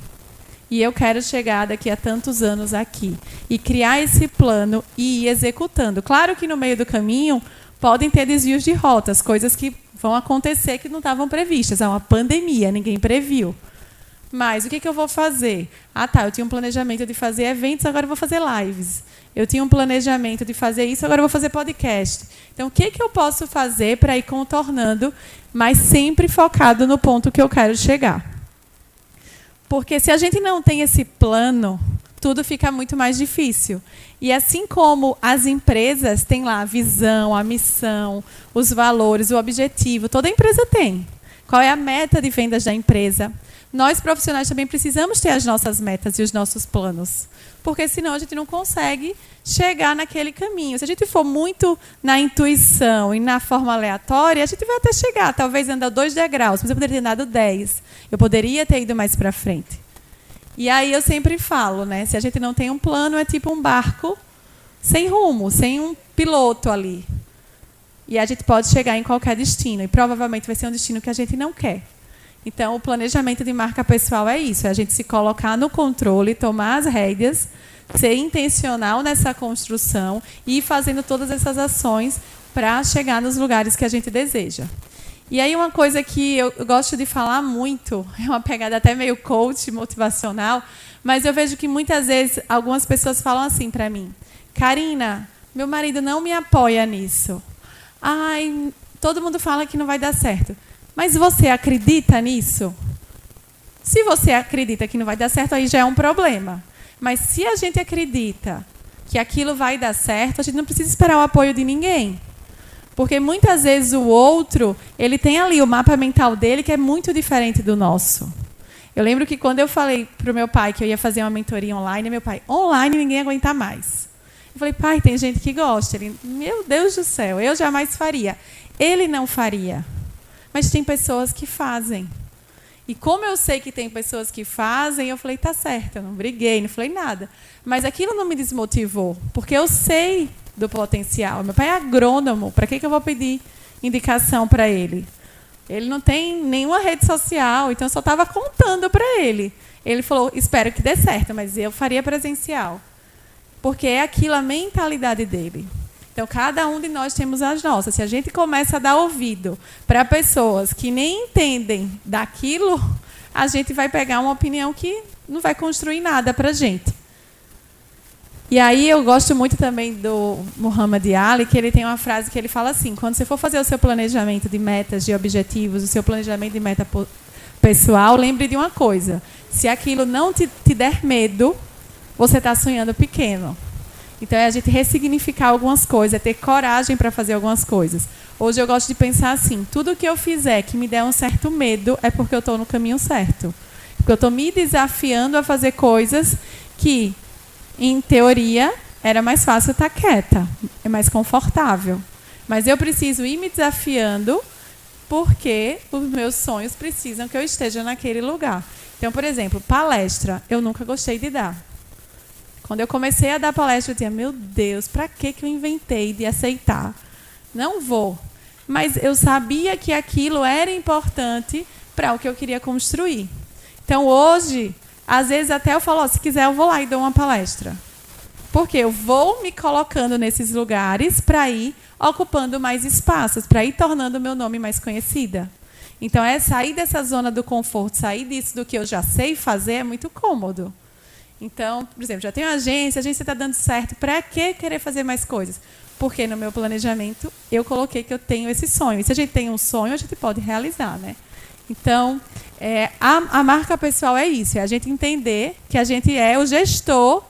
E eu quero chegar daqui a tantos anos aqui. E criar esse plano e ir executando. Claro que no meio do caminho podem ter desvios de rotas, coisas que vão acontecer que não estavam previstas. É uma pandemia, ninguém previu. Mas o que eu vou fazer? Eu tinha um planejamento de fazer eventos, agora eu vou fazer lives. Eu tinha um planejamento de fazer isso, agora eu vou fazer podcast. Então, o que eu posso fazer para ir contornando, mas sempre focado no ponto que eu quero chegar? Porque se a gente não tem esse plano, tudo fica muito mais difícil. E assim como as empresas têm lá a visão, a missão, os valores, o objetivo, toda empresa tem. Qual é a meta de vendas da empresa? Nós, profissionais, também precisamos ter as nossas metas e os nossos planos, porque senão a gente não consegue chegar naquele caminho. Se a gente for muito na intuição e na forma aleatória, a gente vai até chegar, talvez andar 2 degraus, mas eu poderia ter andado 10. Eu poderia ter ido mais para frente. E aí eu sempre falo, né? Se a gente não tem um plano, é tipo um barco sem rumo, sem um piloto ali. E a gente pode chegar em qualquer destino, e provavelmente vai ser um destino que a gente não quer. Então, o planejamento de marca pessoal é isso, é a gente se colocar no controle, tomar as rédeas, ser intencional nessa construção e ir fazendo todas essas ações para chegar nos lugares que a gente deseja. E aí, uma coisa que eu gosto de falar muito, é uma pegada até meio coach, motivacional, mas eu vejo que muitas vezes algumas pessoas falam assim para mim: Karina, meu marido não me apoia nisso. Ai, todo mundo fala que não vai dar certo. Mas você acredita nisso? Se você acredita que não vai dar certo, aí já é um problema. Mas se a gente acredita que aquilo vai dar certo, a gente não precisa esperar o apoio de ninguém. Porque muitas vezes o outro, ele tem ali o mapa mental dele que é muito diferente do nosso. Eu lembro que quando eu falei para o meu pai que eu ia fazer uma mentoria online, meu pai, online ninguém aguenta mais. Eu falei, pai, tem gente que gosta. Ele, meu Deus do céu, eu jamais faria. Ele não faria. Mas tem pessoas que fazem. E como eu sei que tem pessoas que fazem, eu falei, tá certo, eu não briguei, não falei nada. Mas aquilo não me desmotivou, porque eu sei do potencial. Meu pai é agrônomo, para que eu vou pedir indicação para ele? Ele não tem nenhuma rede social, então eu só estava contando para ele. Ele falou, espero que dê certo, mas eu faria presencial. Porque é aquilo, a mentalidade dele. Então, cada um de nós temos as nossas. Se a gente começa a dar ouvido para pessoas que nem entendem daquilo, a gente vai pegar uma opinião que não vai construir nada para a gente. E aí eu gosto muito também do Muhammad Ali, que ele tem uma frase que ele fala assim: quando você for fazer o seu planejamento de metas, de objetivos, o seu planejamento de meta pessoal, lembre de uma coisa: se aquilo não te der medo, você está sonhando pequeno. Então, é a gente ressignificar algumas coisas, é ter coragem para fazer algumas coisas. Hoje eu gosto de pensar assim: tudo que eu fizer que me der um certo medo é porque eu estou no caminho certo. Porque eu estou me desafiando a fazer coisas que, em teoria, era mais fácil estar quieta, é mais confortável. Mas eu preciso ir me desafiando porque os meus sonhos precisam que eu esteja naquele lugar. Então, por exemplo, palestra, eu nunca gostei de dar. Quando eu comecei a dar palestra, eu dizia, meu Deus, para que eu inventei de aceitar? Não vou. Mas eu sabia que aquilo era importante para o que eu queria construir. Então, hoje, às vezes até eu falo, se quiser eu vou lá e dou uma palestra. Porque eu vou me colocando nesses lugares para ir ocupando mais espaços, para ir tornando o meu nome mais conhecida. Então, sair dessa zona do conforto, sair disso do que eu já sei fazer é muito cômodo. Então, por exemplo, já tenho uma agência, a agência está dando certo, para que querer fazer mais coisas? Porque no meu planejamento eu coloquei que eu tenho esse sonho. E se a gente tem um sonho, a gente pode realizar, né? Então, a marca pessoal é isso, é a gente entender que a gente é o gestor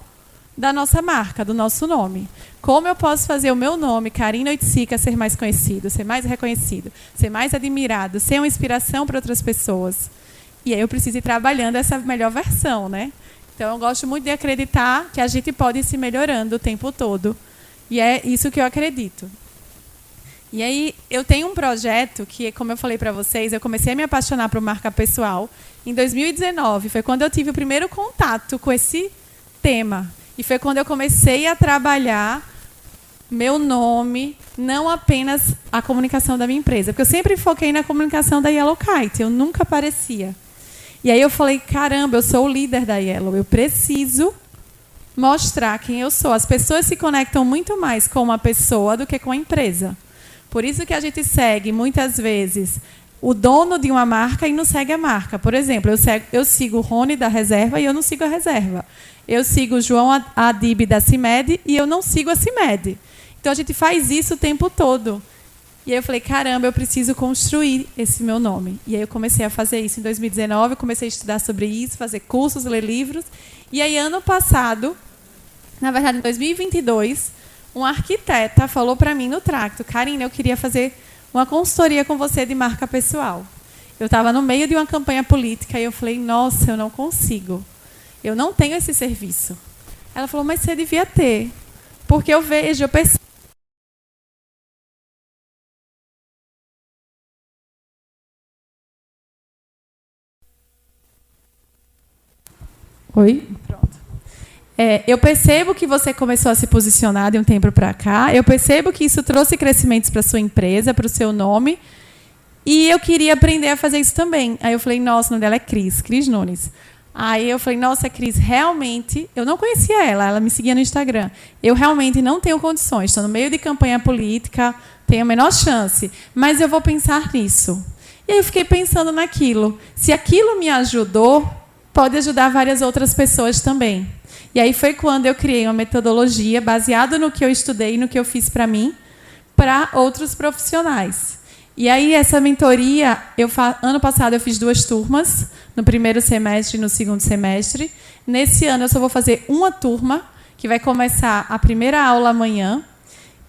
da nossa marca, do nosso nome. Como eu posso fazer o meu nome, Karina Oiticica, ser mais conhecido, ser mais reconhecido, ser mais admirado, ser uma inspiração para outras pessoas? E aí eu preciso ir trabalhando essa melhor versão, né? Então, eu gosto muito de acreditar que a gente pode ir se melhorando o tempo todo. E é isso que eu acredito. E aí, eu tenho um projeto que, como eu falei para vocês, eu comecei a me apaixonar por marca pessoal em 2019. Foi quando eu tive o primeiro contato com esse tema. E foi quando eu comecei a trabalhar meu nome, não apenas a comunicação da minha empresa. Porque eu sempre foquei na comunicação da Yellow Kite, eu nunca aparecia. E aí eu falei, caramba, eu sou o líder da Yellow, eu preciso mostrar quem eu sou. As pessoas se conectam muito mais com uma pessoa do que com a empresa. Por isso que a gente segue, muitas vezes, o dono de uma marca e não segue a marca. Por exemplo, eu sigo o Rony da Reserva e eu não sigo a Reserva. Eu sigo o João Adib da CIMED e eu não sigo a CIMED. Então, a gente faz isso o tempo todo. E aí eu falei, caramba, eu preciso construir esse meu nome. E aí eu comecei a fazer isso em 2019, comecei a estudar sobre isso, fazer cursos, ler livros. E aí, ano passado, na verdade, em 2022, uma arquiteta falou para mim no tracto, Karina, eu queria fazer uma consultoria com você de marca pessoal. Eu estava no meio de uma campanha política e eu falei, nossa, eu não consigo. Eu não tenho esse serviço. Ela falou, mas você devia ter. Porque eu percebo. Oi? Pronto. Eu percebo que você começou a se posicionar de um tempo para cá. Eu percebo que isso trouxe crescimentos para a sua empresa, para o seu nome. E eu queria aprender a fazer isso também. Aí eu falei, nossa, o nome dela é Cris Nunes. Aí eu falei, nossa, Cris, realmente... Eu não conhecia ela me seguia no Instagram. Eu realmente não tenho condições. Estou no meio de campanha política, tenho a menor chance. Mas eu vou pensar nisso. E aí eu fiquei pensando naquilo. Se aquilo me ajudou, pode ajudar várias outras pessoas também. E aí foi quando eu criei uma metodologia baseada no que eu estudei, no que eu fiz para mim, para outros profissionais. E aí essa mentoria, ano passado eu fiz 2 turmas, no primeiro semestre e no segundo semestre. Nesse ano eu só vou fazer uma turma, que vai começar a primeira aula amanhã.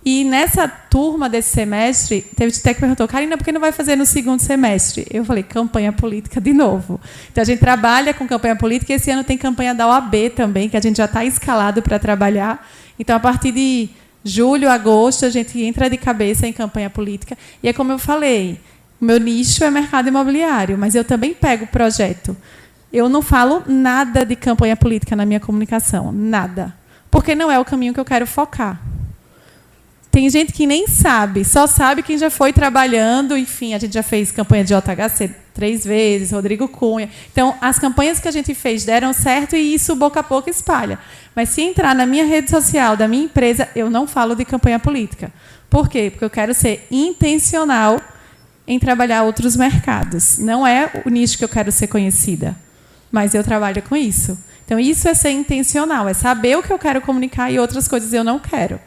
E nessa turma desse semestre, teve até que perguntou, Karina, por que não vai fazer no segundo semestre? Eu falei, campanha política de novo. Então, a gente trabalha com campanha política e esse ano tem campanha da OAB também, que a gente já está escalado para trabalhar. Então, a partir de julho, agosto, a gente entra de cabeça em campanha política. E é como eu falei, o meu nicho é mercado imobiliário, mas eu também pego projeto. Eu não falo nada de campanha política na minha comunicação, nada. Porque não é o caminho que eu quero focar. Tem gente que nem sabe, só sabe quem já foi trabalhando. Enfim, a gente já fez campanha de JHC 3 vezes, Rodrigo Cunha. Então, as campanhas que a gente fez deram certo e isso, boca a pouco, espalha. Mas se entrar na minha rede social, da minha empresa, eu não falo de campanha política. Por quê? Porque eu quero ser intencional em trabalhar outros mercados. Não é o nicho que eu quero ser conhecida, mas eu trabalho com isso. Então, isso é ser intencional, é saber o que eu quero comunicar e outras coisas eu não quero.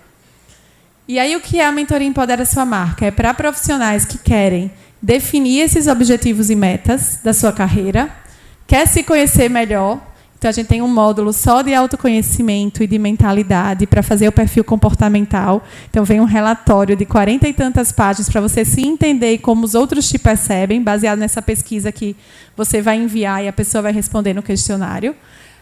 E aí, o que é a mentoria Empodera Sua Marca? É para profissionais que querem definir esses objetivos e metas da sua carreira, quer se conhecer melhor. Então, a gente tem um módulo só de autoconhecimento e de mentalidade para fazer o perfil comportamental. Então, vem um relatório de 40 e tantas páginas para você se entender e como os outros te percebem, baseado nessa pesquisa que você vai enviar e a pessoa vai responder no questionário.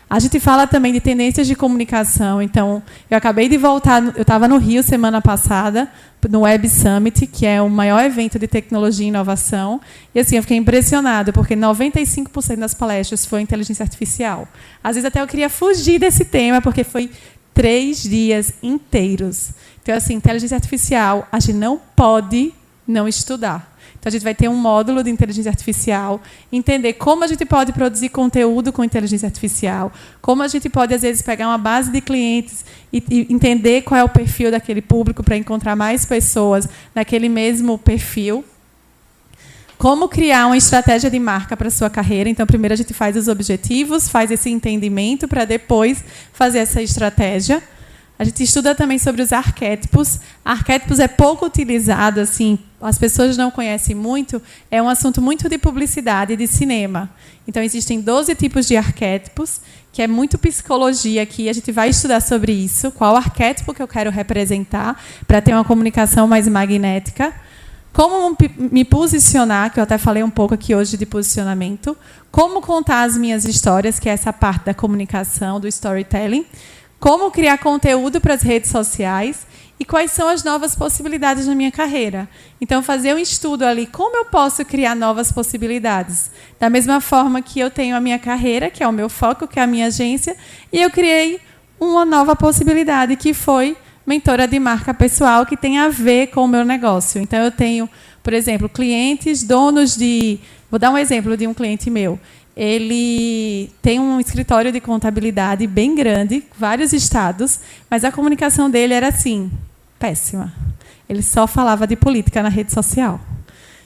A gente fala também de tendências de comunicação. Então, eu acabei de voltar, eu estava no Rio semana passada, no Web Summit, que é o maior evento de tecnologia e inovação. E assim, eu fiquei impressionada, porque 95% das palestras foi inteligência artificial. Às vezes até eu queria fugir desse tema, porque foi 3 dias inteiros. Então, assim, inteligência artificial, a gente não pode não estudar. Então, a gente vai ter um módulo de inteligência artificial, entender como a gente pode produzir conteúdo com inteligência artificial, como a gente pode, às vezes, pegar uma base de clientes e entender qual é o perfil daquele público para encontrar mais pessoas naquele mesmo perfil. Como criar uma estratégia de marca para a sua carreira. Então, primeiro a gente faz os objetivos, faz esse entendimento para depois fazer essa estratégia. A gente estuda também sobre os arquétipos. Arquétipos é pouco utilizado, assim, as pessoas não conhecem muito, é um assunto muito de publicidade e de cinema. Então, existem 12 tipos de arquétipos, que é muito psicologia aqui, a gente vai estudar sobre isso, qual arquétipo que eu quero representar, para ter uma comunicação mais magnética. Como me posicionar, que eu até falei um pouco aqui hoje de posicionamento. Como contar as minhas histórias, que é essa parte da comunicação, do storytelling. Como criar conteúdo para as redes sociais e quais são as novas possibilidades na minha carreira. Então, fazer um estudo ali, como eu posso criar novas possibilidades. Da mesma forma que eu tenho a minha carreira, que é o meu foco, que é a minha agência, e eu criei uma nova possibilidade, que foi mentora de marca pessoal, que tem a ver com o meu negócio. Então, eu tenho, por exemplo, clientes, donos de... Vou dar um exemplo de um cliente meu. Ele tem um escritório de contabilidade bem grande, vários estados, mas a comunicação dele era assim, péssima. Ele só falava de política na rede social.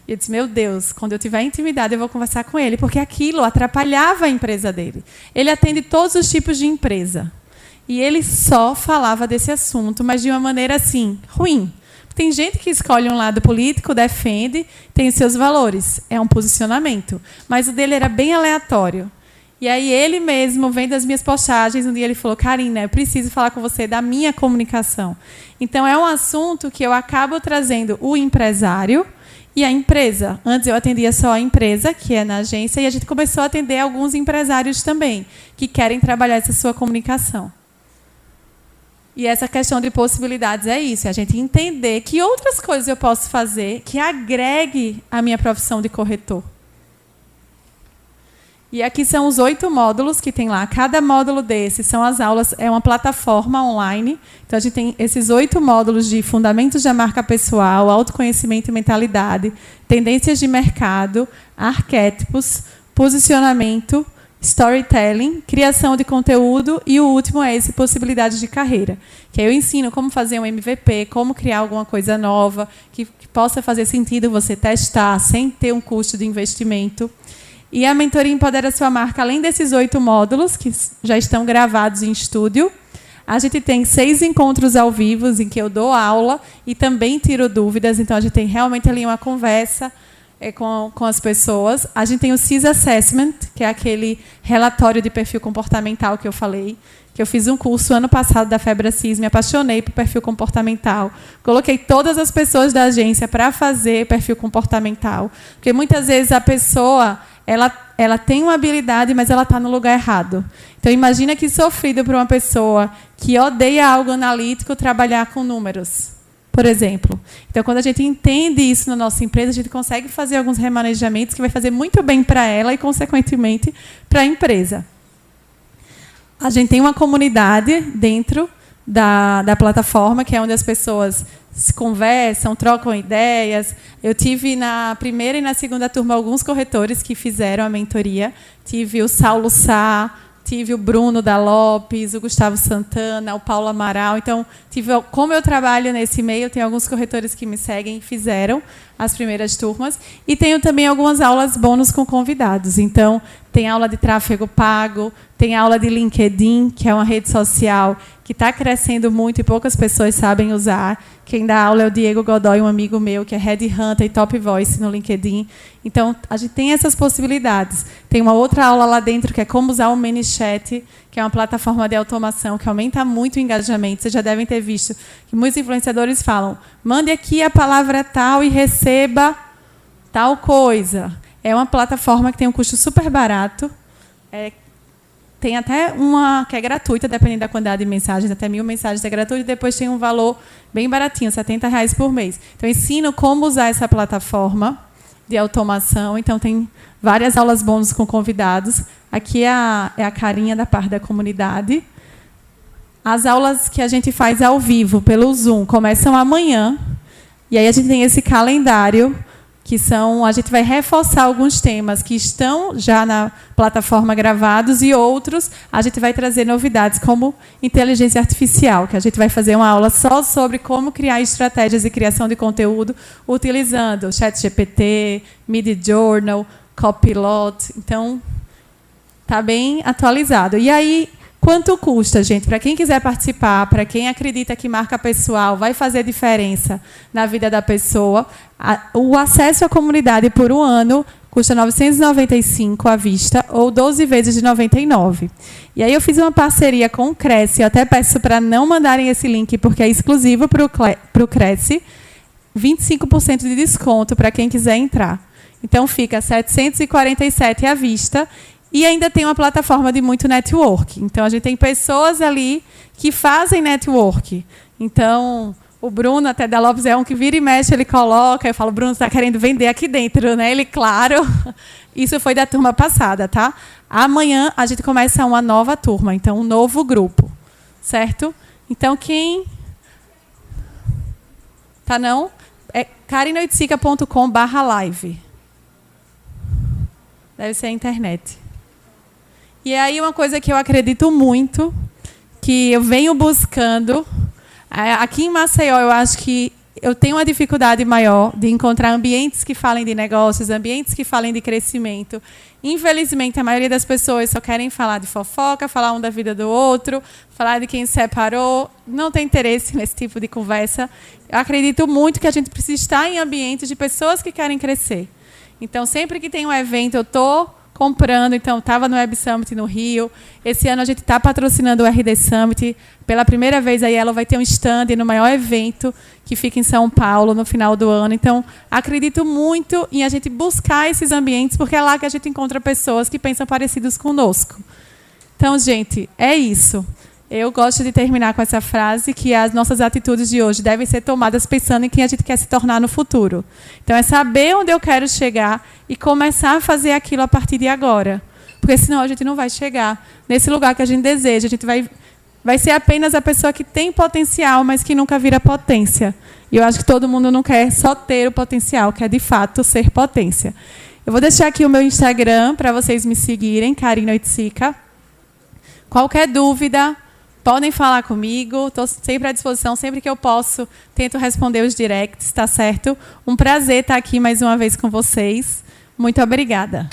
E eu disse, meu Deus, quando eu tiver intimidade, eu vou conversar com ele, porque aquilo atrapalhava a empresa dele. Ele atende todos os tipos de empresa. E ele só falava desse assunto, mas de uma maneira, assim, ruim. Tem gente que escolhe um lado político, defende, tem os seus valores. É um posicionamento. Mas o dele era bem aleatório. E aí ele mesmo, vendo as minhas postagens, um dia ele falou, Karina, eu preciso falar com você da minha comunicação. Então, é um assunto que eu acabo trazendo o empresário e a empresa. Antes eu atendia só a empresa, que é na agência, e a gente começou a atender alguns empresários também, que querem trabalhar essa sua comunicação. E essa questão de possibilidades é isso, é a gente entender que outras coisas eu posso fazer que agregue a minha profissão de corretor. E aqui são os 8 módulos que tem lá. Cada módulo desses são as aulas, é uma plataforma online. Então, a gente tem esses 8 módulos de fundamentos da marca pessoal, autoconhecimento e mentalidade, tendências de mercado, arquétipos, posicionamento, storytelling, criação de conteúdo e o último é esse, possibilidades de carreira. Que aí eu ensino como fazer um MVP, como criar alguma coisa nova, que possa fazer sentido você testar sem ter um custo de investimento. E a mentoria Empodera Sua Marca, além desses 8 módulos, que já estão gravados em estúdio, a gente tem 6 encontros ao vivo, em que eu dou aula e também tiro dúvidas. Então, a gente tem realmente ali uma conversa com as pessoas. A gente tem o CIS Assessment, que é aquele relatório de perfil comportamental que eu falei, que eu fiz um curso ano passado da Febra CIS, me apaixonei por perfil comportamental. Coloquei todas as pessoas da agência para fazer perfil comportamental. Porque, muitas vezes, a pessoa ela tem uma habilidade, mas ela está no lugar errado. Então, imagina que sofrido para uma pessoa que odeia algo analítico trabalhar com números, por exemplo. Então, quando a gente entende isso na nossa empresa, a gente consegue fazer alguns remanejamentos que vai fazer muito bem para ela e, consequentemente, para a empresa. A gente tem uma comunidade dentro da plataforma, que é onde as pessoas se conversam, trocam ideias. Eu tive na primeira e na segunda turma alguns corretores que fizeram a mentoria. Tive o Saulo Sá, tive o Bruno da Lopes, o Gustavo Santana, o Paulo Amaral. Então, como eu trabalho nesse meio, tem alguns corretores que me seguem e fizeram as primeiras turmas. E tenho também algumas aulas bônus com convidados. Então, tem aula de tráfego pago, tem aula de LinkedIn, que é uma rede social que está crescendo muito e poucas pessoas sabem usar. Quem dá aula é o Diego Godoy, um amigo meu, que é Headhunter e Top Voice no LinkedIn. Então, a gente tem essas possibilidades. Tem uma outra aula lá dentro, que é como usar o ManyChat, que é uma plataforma de automação que aumenta muito o engajamento. Vocês já devem ter visto que muitos influenciadores falam, mande aqui a palavra tal e receba tal coisa. É uma plataforma que tem um custo super barato. Tem até uma que é gratuita, dependendo da quantidade de mensagens, até 1000 mensagens é gratuita, e depois tem um valor bem baratinho, R$70 por mês. Então, eu ensino como usar essa plataforma de automação. Então, tem várias aulas bônus com convidados. Aqui é a carinha da parte da comunidade. As aulas que a gente faz ao vivo, pelo Zoom, começam amanhã. E aí a gente tem esse calendário, que são, a gente vai reforçar alguns temas que estão já na plataforma gravados e outros a gente vai trazer novidades, como inteligência artificial, que a gente vai fazer uma aula só sobre como criar estratégias de criação de conteúdo utilizando o ChatGPT, Midjourney, Copilot. Então, está bem atualizado. E aí, quanto custa, gente? Para quem quiser participar, para quem acredita que marca pessoal vai fazer diferença na vida da pessoa, o acesso à comunidade por um ano custa R$ 995 à vista ou 12 vezes de R$ 99. E aí eu fiz uma parceria com o Cresce, eu até peço para não mandarem esse link, porque é exclusivo para o Cresce, 25% de desconto para quem quiser entrar. Então, fica R$ 747 à vista. E ainda tem uma plataforma de muito network. Então, a gente tem pessoas ali que fazem network. Então, o Bruno, até da Lopes, é um que vira e mexe, ele coloca. Eu falo, Bruno, você está querendo vender aqui dentro, né? Ele, claro. Isso foi da turma passada, tá? Amanhã, a gente começa uma nova turma. Então, um novo grupo. Certo? Então, quem... Tá, não? É karinaoiticica.com/live. Deve ser a internet. E aí uma coisa que eu acredito muito, que eu venho buscando, aqui em Maceió, eu acho que eu tenho uma dificuldade maior de encontrar ambientes que falem de negócios, ambientes que falem de crescimento. Infelizmente, a maioria das pessoas só querem falar de fofoca, falar um da vida do outro, falar de quem se separou. Não tem interesse nesse tipo de conversa. Eu acredito muito que a gente precisa estar em ambientes de pessoas que querem crescer. Então, sempre que tem um evento, eu estou comprando. Então, estava no Web Summit no Rio. Esse ano a gente está patrocinando o RD Summit. Pela primeira vez, a Yellow vai ter um stand no maior evento que fica em São Paulo no final do ano. Então, acredito muito em a gente buscar esses ambientes, porque é lá que a gente encontra pessoas que pensam parecidos conosco. Então, gente, é isso. Eu gosto de terminar com essa frase, que as nossas atitudes de hoje devem ser tomadas pensando em quem a gente quer se tornar no futuro. Então, é saber onde eu quero chegar e começar a fazer aquilo a partir de agora. Porque, senão, a gente não vai chegar nesse lugar que a gente deseja. A gente vai ser apenas a pessoa que tem potencial, mas que nunca vira potência. E eu acho que todo mundo não quer só ter o potencial, quer, de fato, ser potência. Eu vou deixar aqui o meu Instagram para vocês me seguirem, Karina Oiticica. Qualquer dúvida, podem falar comigo, estou sempre à disposição, sempre que eu posso, tento responder os directs, tá certo? Um prazer estar aqui mais uma vez com vocês. Muito obrigada.